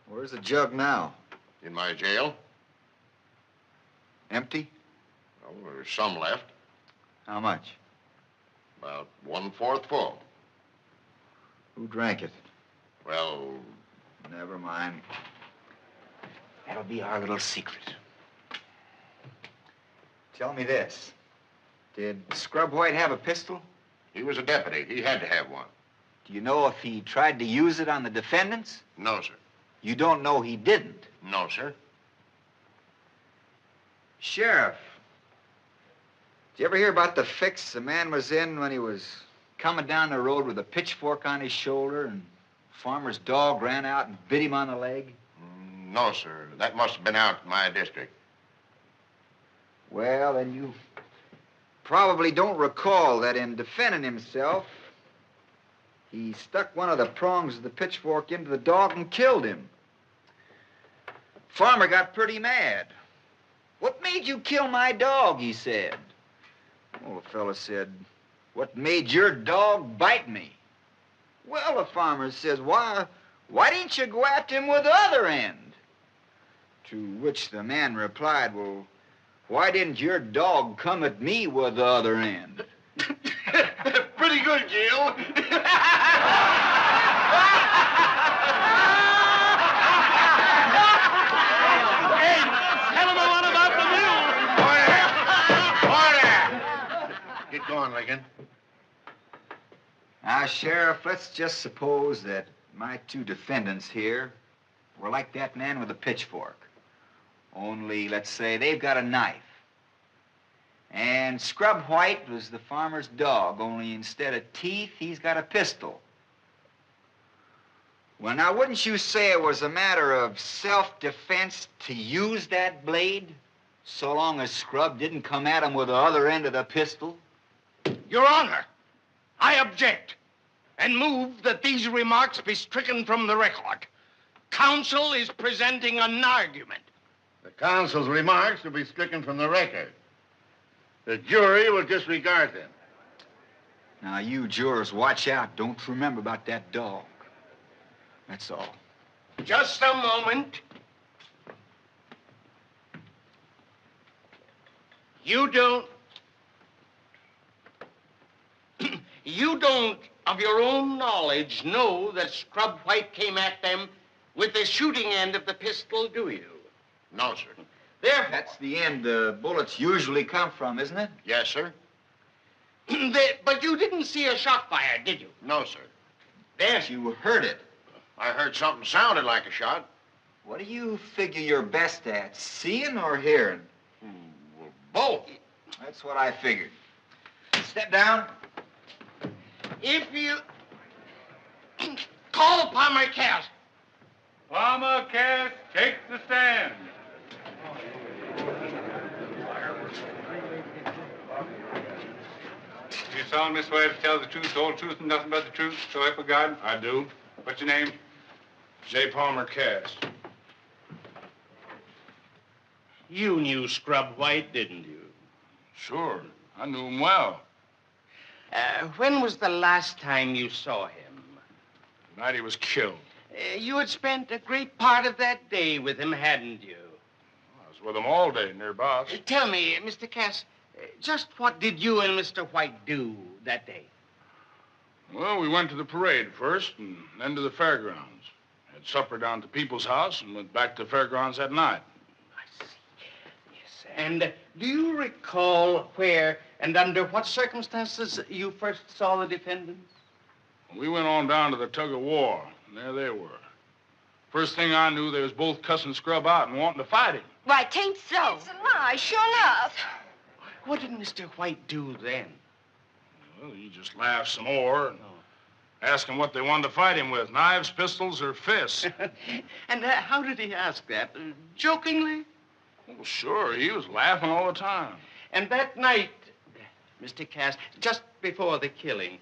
Where's the jug now? In my jail. Empty? Well, there's some left. How much? About 1/4 full. Who drank it? Well, never mind. That'll be our little secret. Tell me this. Did Scrub White have a pistol? he was a deputy. He had to have one. Do you know if he tried to use it on the defendants? No, sir. You don't know he didn't? No, sir. Sheriff, did you ever hear about the fix the man was in when he was coming down the road with a pitchfork on his shoulder and a farmer's dog ran out and bit him on the leg? No, sir. That must have been out in my district. Well, then you probably don't recall that in defending himself, he stuck one of the prongs of the pitchfork into the dog and killed him. Farmer got pretty mad. "What made you kill my dog?" he said. Well, the fellow said, "What made your dog bite me?" Well, the farmer says, why didn't you go after him with the other end? To which the man replied, "Well, why didn't your dog come at me with the other end?" Pretty good, Gil. Hey, tell him what about the mule. Order! Get going, Lincoln. Now, Sheriff, let's just suppose that my two defendants here were like that man with a pitchfork. Only, let's say, they've got a knife. And Scrub White was the farmer's dog, only instead of teeth, he's got a pistol. Well, now, wouldn't you say it was a matter of self-defense to use that blade, so long as Scrub didn't come at him with the other end of the pistol? Your Honor, I object and move that these remarks be stricken from the record. Counsel is presenting an argument. The counsel's remarks will be stricken from the record. The jury will disregard them. Now, you jurors, watch out. Don't remember about that dog. That's all. Just a moment. You don't, of your own knowledge, know that Scrub White came at them with the shooting end of the pistol, do you? No, sir. Therefore, That's the end the bullets usually come from, isn't it? Yes, sir. but you didn't see a shot fired, did you? No, sir. Then You heard it. I heard something sounded like a shot. What do you figure you're best at, seeing or hearing? Well, both. That's what I figured. Step down. if you call Palmer Cass. Palmer Cass takes the stand. Do you solemnly swear to tell the truth, the whole truth, and nothing but the truth, so help you God? I do. What's your name? J. Palmer Cass. You knew Scrub White, didn't you? Sure. I knew him well. When was the last time you saw him? The night he was killed. You had spent a great part of that day with him, hadn't you? I was with him all day, nearabouts. Tell me, Mr. Cass, just what did you and Mr. White do that day? Well, we went to the parade first and then to the fairgrounds. Had supper down at the People's House and went back to the fairgrounds that night. I see. Yes. And do you recall where and under what circumstances you first saw the defendants? We went on down to the tug-of-war, and there they were. First thing I knew, they was both cussing Scrub out and wanting to fight him. Why, 'tain't so. It's a lie, sure enough. What did Mr. White do then? Well, he just laughed some more and asked him what they wanted to fight him with, knives, pistols, or fists. And how did he ask that? Jokingly? Well, sure, he was laughing all the time. And that night, Mr. Cass, just before the killing,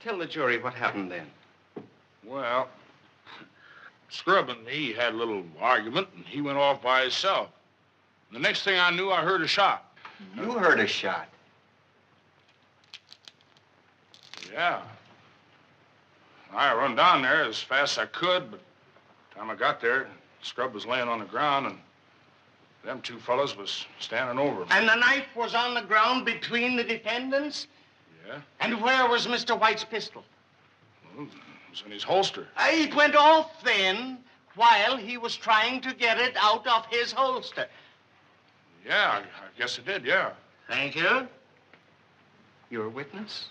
tell the jury what happened then. Well, Scrub and me had a little argument, and he went off by himself. The next thing I knew, I heard a shot. You heard a shot. Yeah. I run down there as fast as I could, but by the time I got there, Scrub was laying on the ground, and them two fellas was standing over me. And the knife was on the ground between the defendants? Yeah? And where was Mr. White's pistol? Well, it was in his holster. It went off then while he was trying to get it out of his holster. Yeah, I guess it did, yeah. Thank you. You're a witness?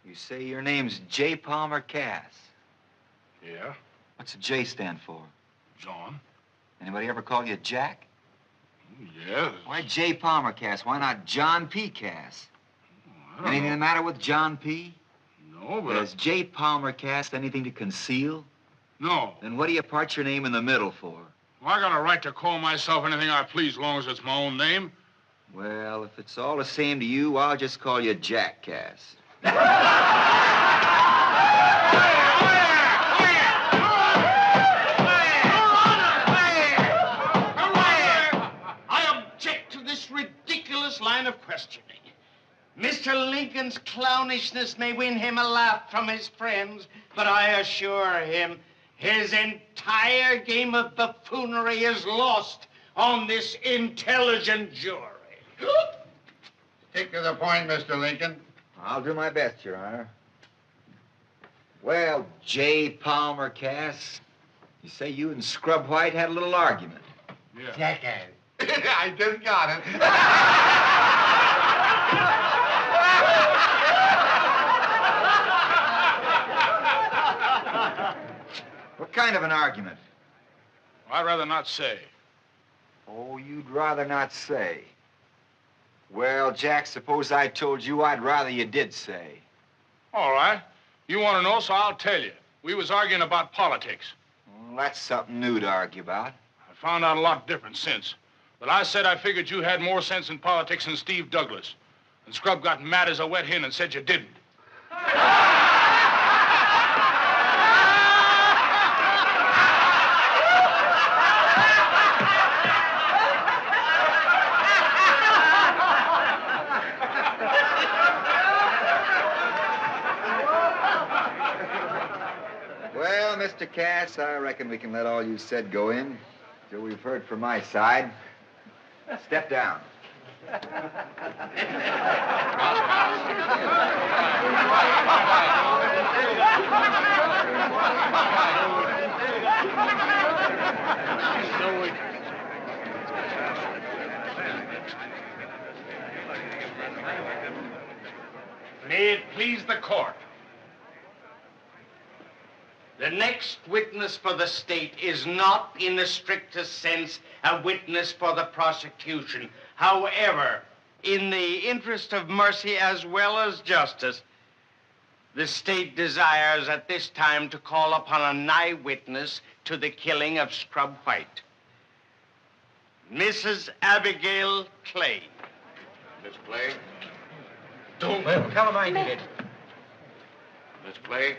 You say your name's J. Palmer Cass. Yeah? What's the J stand for? John. Anybody ever call you Jack? Yeah. Why J. Palmer Cass? Why not John P. Cass? Anything the matter with John P.? No, but... Has J. Palmer Cass anything to conceal? No. Then what do you part your name in the middle for? Well, I got a right to call myself anything I please, as long as it's my own name. Well, if it's all the same to you, I'll just call you Jack Cass. I object to this ridiculous line of questioning. Mr. Lincoln's clownishness may win him a laugh from his friends, but I assure him his entire game of buffoonery is lost on this intelligent jury. Stick to the point, Mr. Lincoln. I'll do my best, Your Honor. Well, J. Palmer Cass, you say you and Scrub White had a little argument. Yeah. Jackass. I just got it. What kind of an argument? I'd rather not say. Oh, you'd rather not say. Well, Jack, suppose I told you I'd rather you did say. All right. You want to know, so I'll tell you. We was arguing about politics. Well, that's something new to argue about. I found out a lot different since. But I said I figured you had more sense in politics than Steve Douglas. And Scrub got mad as a wet hen and said you didn't. Well, Mr. Cass, I reckon we can let all you said go in till we've heard from my side. Step down. May it please the court. The next witness for the state is not, in the strictest sense, a witness for the prosecution. However, in the interest of mercy as well as justice, the state desires at this time to call upon an eyewitness to the killing of Scrub White. Mrs. Abigail Clay. Miss Clay? Don't. Well, tell him I did it. Miss Clay?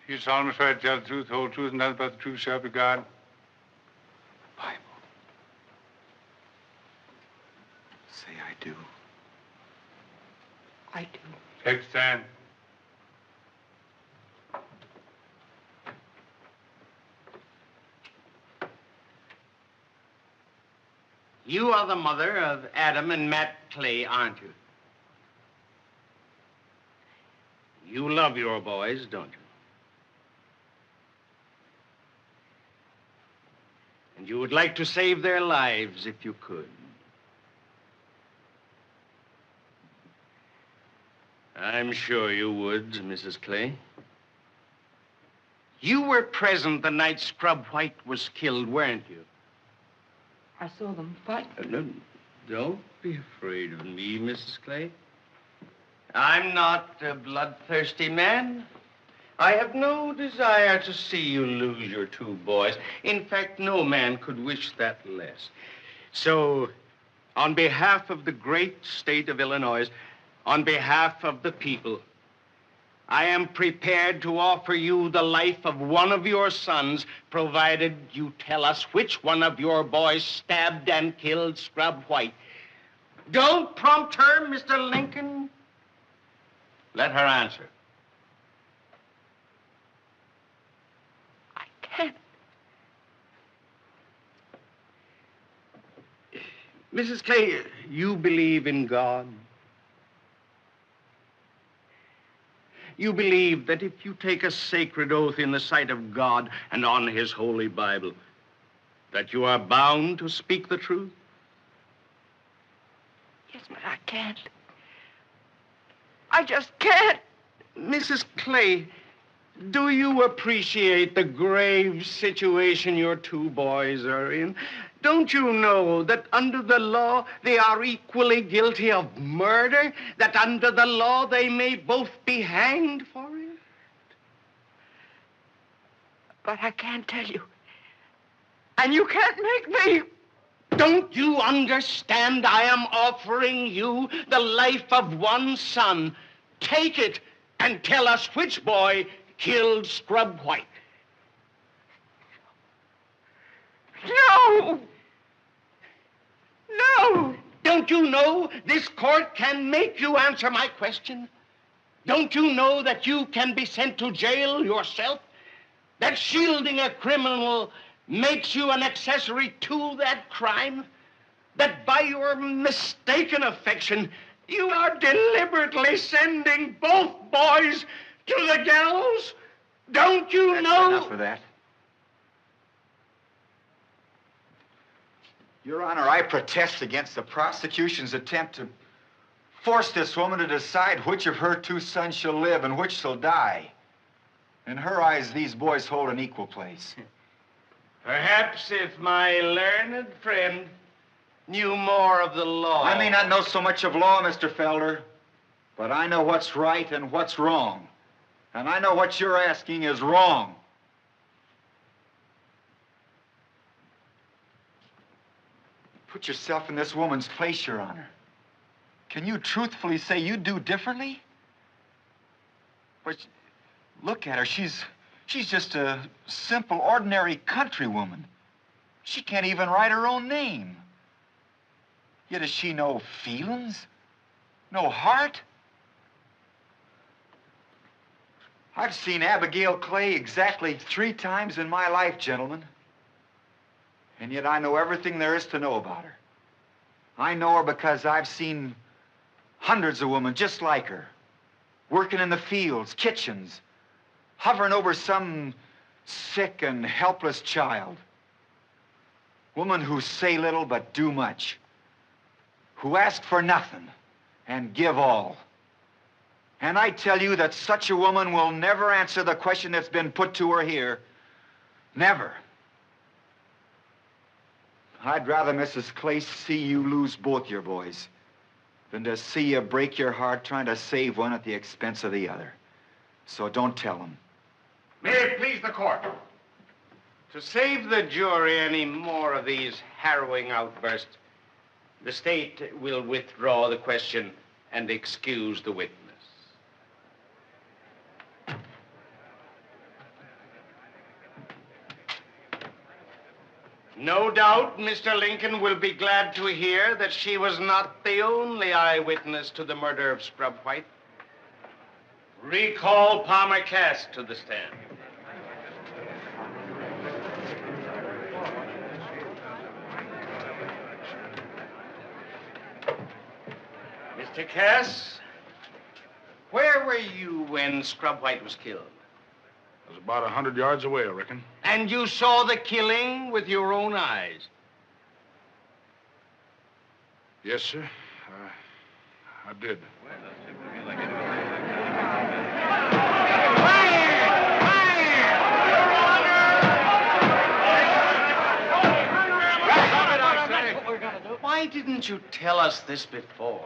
You solemnly swear to tell the truth, the whole truth, and nothing but the truth, so help you God? Bible. Say I do. I do. Take a stand. You are the mother of Adam and Matt Clay, aren't you? You love your boys, don't you? And you would like to save their lives if you could. I'm sure you would, Mrs. Clay. You were present the night Scrub White was killed, weren't you? I saw them fight. No, don't be afraid of me, Mrs. Clay. I'm not a bloodthirsty man. I have no desire to see you lose your two boys. In fact, no man could wish that less. So, on behalf of the great state of Illinois, on behalf of the people, I am prepared to offer you the life of one of your sons, provided you tell us which one of your boys stabbed and killed Scrub White. Don't prompt her, Mr. Lincoln. Let her answer. I can't. Mrs. Clay, you believe in God? You believe that if you take a sacred oath in the sight of God and on his holy Bible, that you are bound to speak the truth? Yes, but I can't. I just can't. Mrs. Clay, do you appreciate the grave situation your two boys are in? Don't you know that under the law they are equally guilty of murder? That under the law they may both be hanged for it? But I can't tell you. And you can't make me. Don't you understand? I am offering you the life of one son. Take it and tell us which boy killed Scrub White. No! No! Don't you know this court can make you answer my question? Don't you know that you can be sent to jail yourself? That shielding a criminal makes you an accessory to that crime? That by your mistaken affection, you are deliberately sending both boys to the gallows? Don't you know? Enough of that. Your Honor, I protest against the prosecution's attempt to force this woman to decide which of her two sons shall live and which shall die. In her eyes, these boys hold an equal place. Perhaps if my learned friend knew more of the law. I may not know so much of law, Mr. Felder, but I know what's right and what's wrong. And I know what you're asking is wrong. Put yourself in this woman's place, Your Honor. Can you truthfully say you'd do differently? But look at her. She's just a simple, ordinary countrywoman. She can't even write her own name. Yet has she no feelings? No heart? I've seen Abigail Clay exactly 3 times in my life, gentlemen. And yet I know everything there is to know about her. I know her because I've seen hundreds of women just like her, working in the fields, kitchens, hovering over some sick and helpless child. Women who say little but do much, who ask for nothing and give all. And I tell you that such a woman will never answer the question that's been put to her here. Never. I'd rather, Mrs. Clay, see you lose both your boys than to see you break your heart trying to save one at the expense of the other. So don't tell them. May it please the court. To save the jury any more of these harrowing outbursts, the state will withdraw the question and excuse the witness. No doubt Mr. Lincoln will be glad to hear that she was not the only eyewitness to the murder of Scrub White. Recall Palmer Cass to the stand. Mr. Cass, where were you when Scrub White was killed? I was about 100 yards away, I reckon. And you saw the killing with your own eyes? Yes, sir. I did. Why didn't you tell us this before?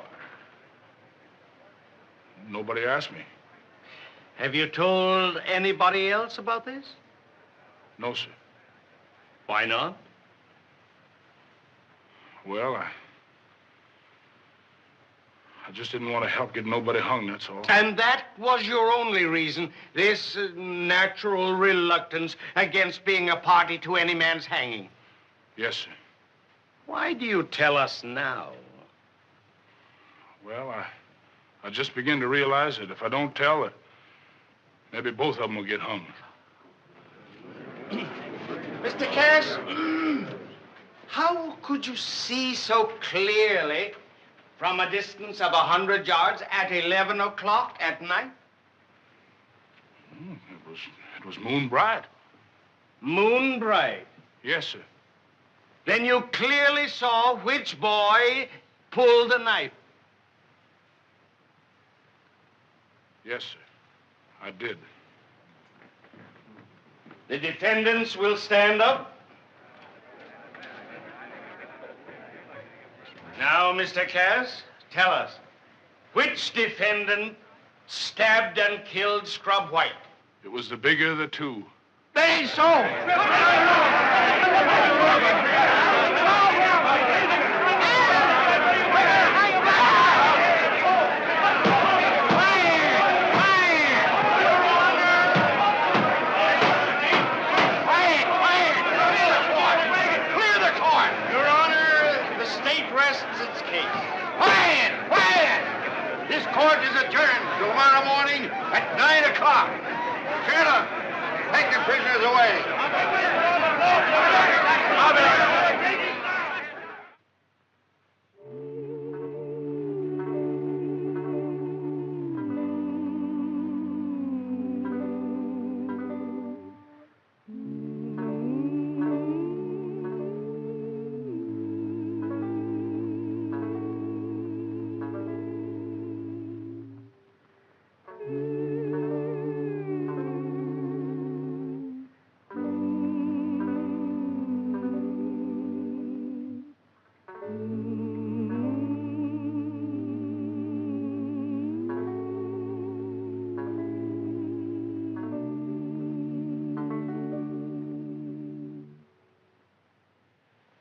Nobody asked me. Have you told anybody else about this? No, sir. Why not? Well, I just didn't want to help get nobody hung, that's all. And that was your only reason, this natural reluctance against being a party to any man's hanging? Yes, sir. Why do you tell us now? Well, I just begin to realize that if I don't tell, maybe both of them will get hung. Mr. Cass, how could you see so clearly from a distance of 100 yards at 11 o'clock at night? It was moon bright. Moon bright? Yes, sir. Then you clearly saw which boy pulled the knife. Yes, sir. I did. The defendants will stand up. Now, Mr. Cass, tell us, which defendant stabbed and killed Scrub White? It was the bigger of the two. That ain't so. Clear the court. Your Honor, the state rests its case. Quiet! Quiet! This court is adjourned tomorrow morning at 9 o'clock. Sheriff, take the prisoners away.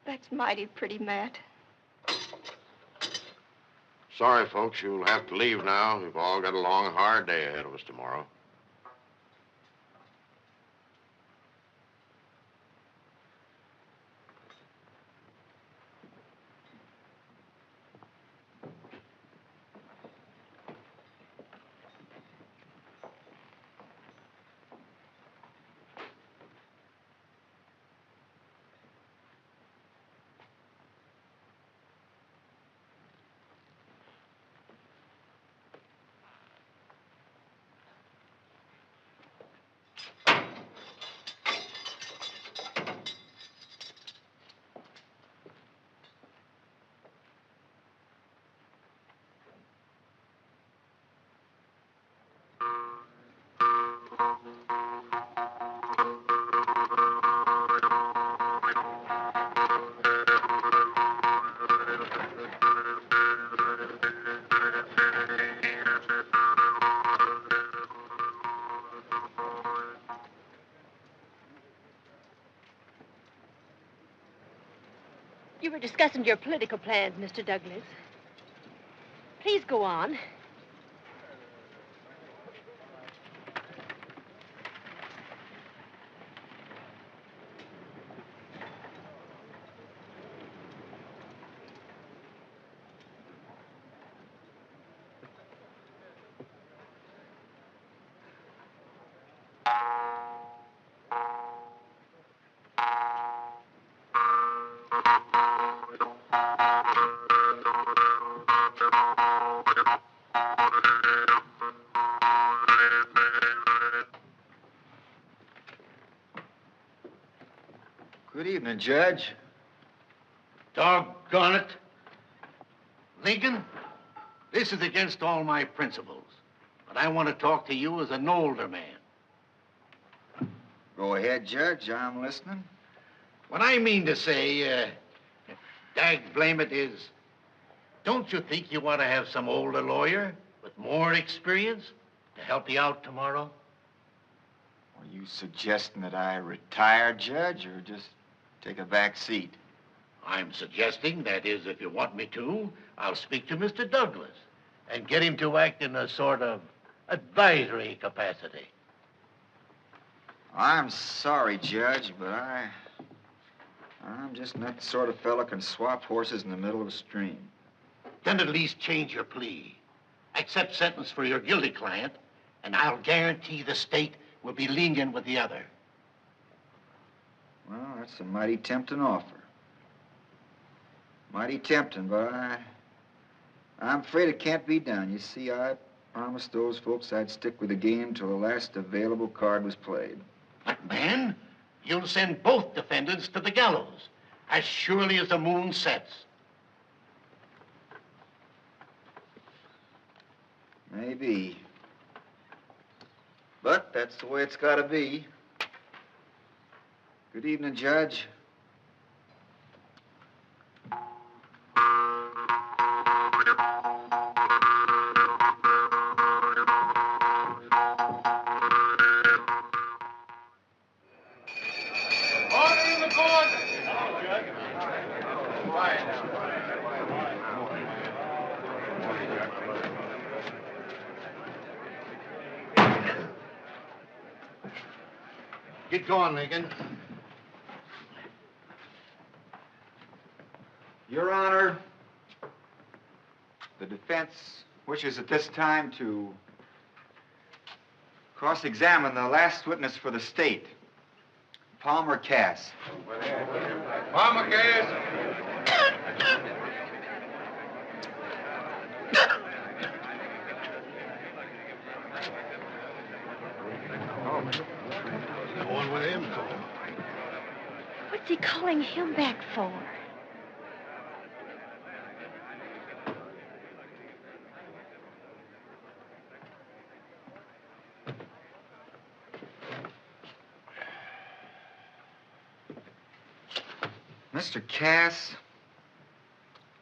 That's mighty pretty, Matt. Sorry, folks, you'll have to leave now. We've all got a long, hard day ahead of us tomorrow. You were discussing your political plans, Mr. Douglas. Please go on. Good evening, Judge. Doggone it. Lincoln, this is against all my principles, but I want to talk to you as an older man. Go ahead, Judge. I'm listening. What I mean to say, blame it, is, don't you think you want to have some older lawyer with more experience to help you out tomorrow? Are you suggesting that I retire, Judge, or just take a back seat? I'm suggesting, that is, if you want me to, I'll speak to Mr. Douglas and get him to act in a sort of advisory capacity. I'm sorry, Judge, but I'm just not the sort of fellow can swap horses in the middle of a stream. Then at least change your plea. Accept sentence for your guilty client, and I'll guarantee the state will be lenient with the other. Well, that's a mighty tempting offer. Mighty tempting, but I'm afraid it can't be done. You see, I promised those folks I'd stick with the game till the last available card was played. But, man, you'll send both defendants to the gallows, as surely as the moon sets. Maybe. But that's the way it's got to be. Good evening, Judge. Get going, Lincoln. Your Honor, the defense wishes at this time to cross-examine the last witness for the state, Palmer Cass. Palmer Cass. Going with him for? What's he calling him back for? Mr. Cass,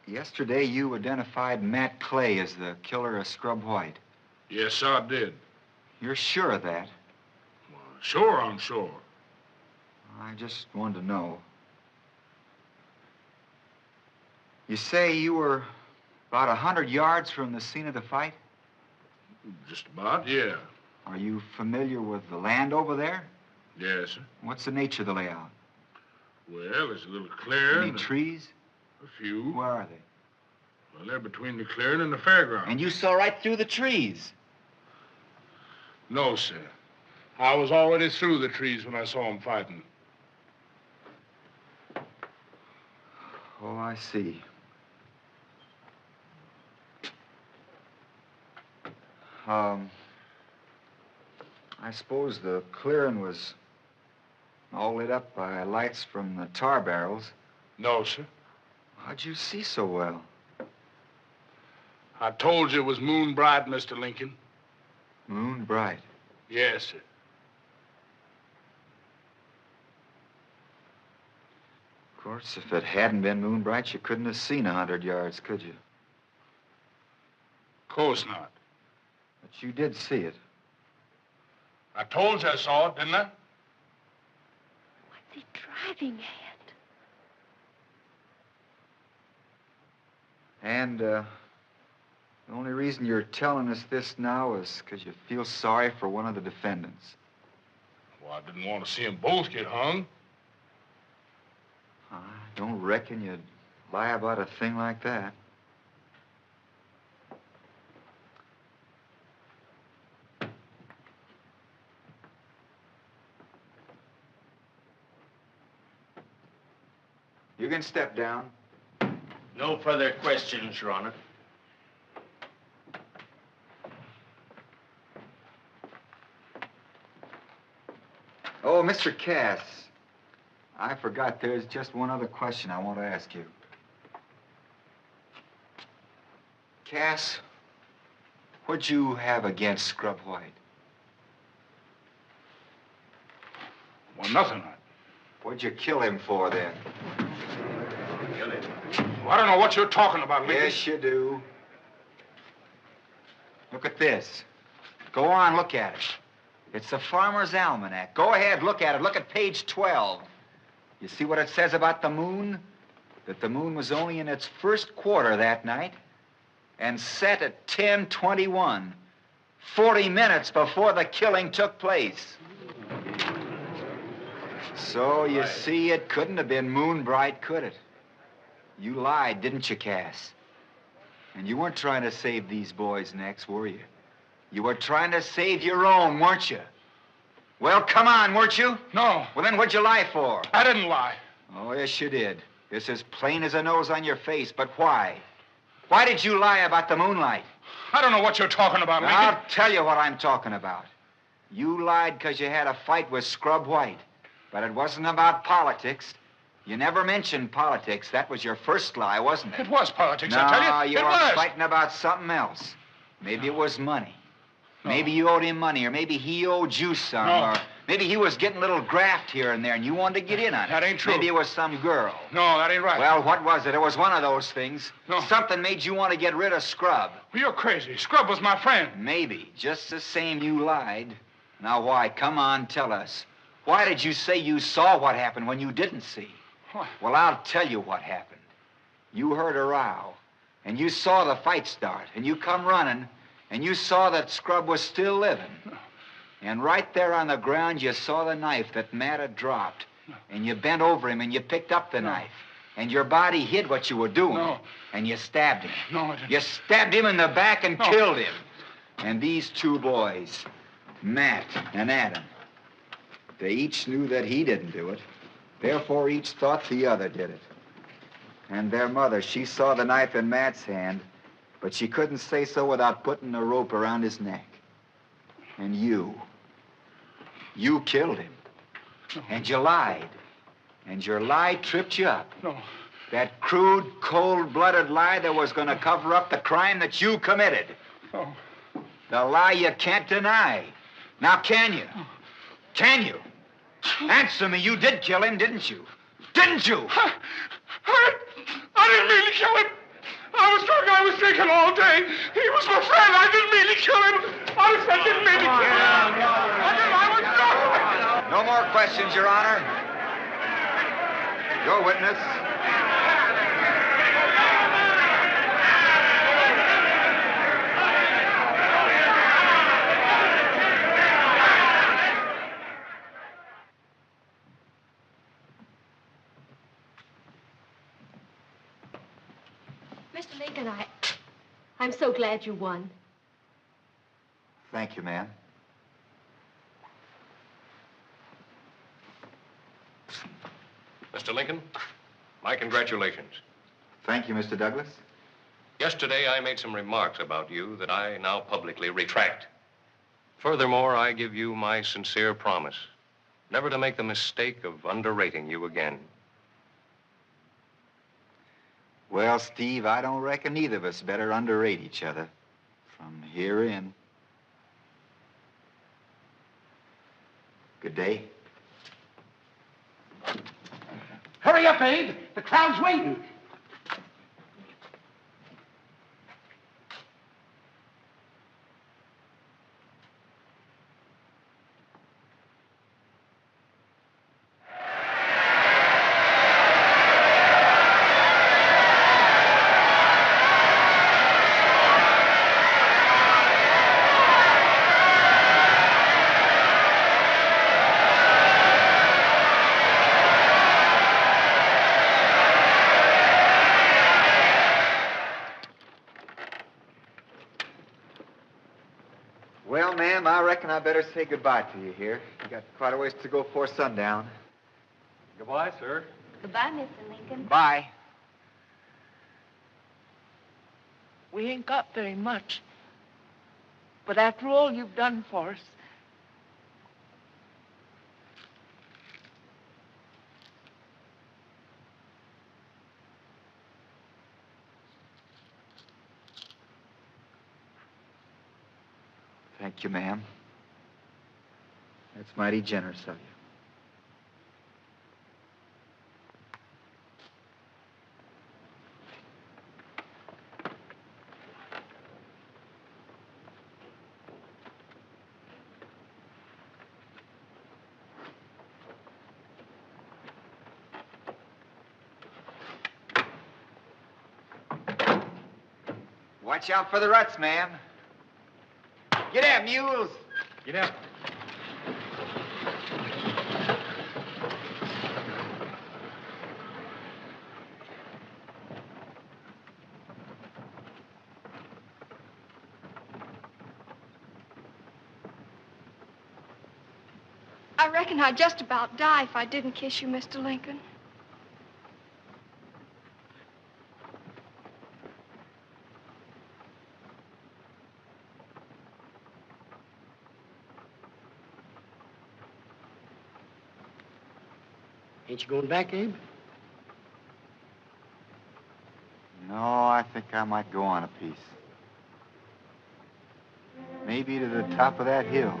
yesterday you identified Matt Clay as the killer of Scrub White. Yes, I did. You're sure of that? Sure, I'm sure. I just wanted to know. You say you were about 100 yards from the scene of the fight? Just about, yeah. Are you familiar with the land over there? Yes, sir. What's the nature of the layout? Well, there's a little clearing. Any trees? A few. Where are they? Well, they're between the clearing and the fairground. And you saw right through the trees? No, sir. I was already through the trees when I saw them fighting. Oh, I see. I suppose the clearing was all lit up by lights from the tar barrels. No, sir. How'd you see so well? I told you it was moon bright, Mr. Lincoln. Moon bright? Yes, sir. Of course, if it hadn't been moon bright, you couldn't have seen 100 yards, could you? Of course not. But you did see it. I told you I saw it, didn't I? What's he driving at? And, the only reason you're telling us this now is because you feel sorry for one of the defendants. Well, I didn't want to see them both get hung. I don't reckon you'd lie about a thing like that. You can step down. No further questions, Your Honor. Oh, Mr. Cass, I forgot there's just one other question I want to ask you. Cass, what'd you have against Scrub White? Well, nothing. What'd you kill him for, then? Kill him? Well, I don't know what you're talking about, Lincoln. Yes, you do. Look at this. Go on, look at it. It's the Farmer's Almanac. Go ahead, look at it. Look at page 12. You see what it says about the moon? That the moon was only in its first quarter that night and set at 10:21, 40 minutes before the killing took place. So, you see, it couldn't have been moon bright, could it? You lied, didn't you, Cass? And you weren't trying to save these boys' necks, were you? You were trying to save your own, weren't you? Well, come on, weren't you? No. Well, then what'd you lie for? I didn't lie. Oh, yes, you did. It's as plain as a nose on your face, but why? Why did you lie about the moonlight? I don't know what you're talking about, Lincoln. I'll tell you what I'm talking about. You lied because you had a fight with Scrub White, but it wasn't about politics. You never mentioned politics. That was your first lie, wasn't it? It was politics, no, I tell you. You it were was. fighting about something else. Maybe it was money. No. Maybe you owed him money, or maybe he owed you some, or maybe he was getting a little graft here and there, and you wanted to get in on it. That ain't true. Maybe it was some girl. No, that ain't right. Well, what was it? It was one of those things. No. Something made you want to get rid of Scrub. Well, you're crazy. Scrub was my friend. Maybe. Just the same, you lied. Now, why? Come on, tell us. Why did you say you saw what happened when you didn't see? What? Well, I'll tell you what happened. You heard a row, and you saw the fight start, and you come running, and you saw that Scrub was still living. And right there on the ground, you saw the knife that Matt had dropped. And you bent over him and you picked up the knife. And your body hid what you were doing. No. And you stabbed him. No, I didn't. You stabbed him in the back and killed him. And these two boys, Matt and Adam, they each knew that he didn't do it. Therefore, each thought the other did it. And their mother, she saw the knife in Matt's hand, but she couldn't say so without putting a rope around his neck. And you killed him. No. And you lied. And your lie tripped you up. No. That crude, cold-blooded lie that was going to cover up the crime that you committed. No. The lie you can't deny. Now, can you? Can you? Answer me. You did kill him, didn't you? Didn't you? I didn't mean to kill him. I was drunk. I was drinking all day. He was my friend. I didn't mean to kill him. Honest, I didn't mean to kill him. I was drunk. No more questions, Your Honor. Your witness. Mr. Lincoln, I'm so glad you won. Thank you, ma'am. Mr. Lincoln, my congratulations. Thank you, Mr. Douglas. Yesterday, I made some remarks about you that I now publicly retract. Furthermore, I give you my sincere promise never to make the mistake of underrating you again. Well, Steve, I don't reckon either of us better underrate each other from here in. Good day. Hurry up, Abe. The crowd's waiting. Well, ma'am, I reckon I better say goodbye to you here. You got quite a ways to go before sundown. Goodbye, sir. Goodbye, Mr. Lincoln. Bye. We ain't got very much. But after all you've done for us, Thank you, ma'am. That's mighty generous of you. Watch out for the ruts, ma'am. Get out, mules. Get out. I reckon I'd just about die if I didn't kiss you, Mr. Lincoln. Ain't you going back, Abe? No, I think I might go on a piece. Maybe to the top of that hill.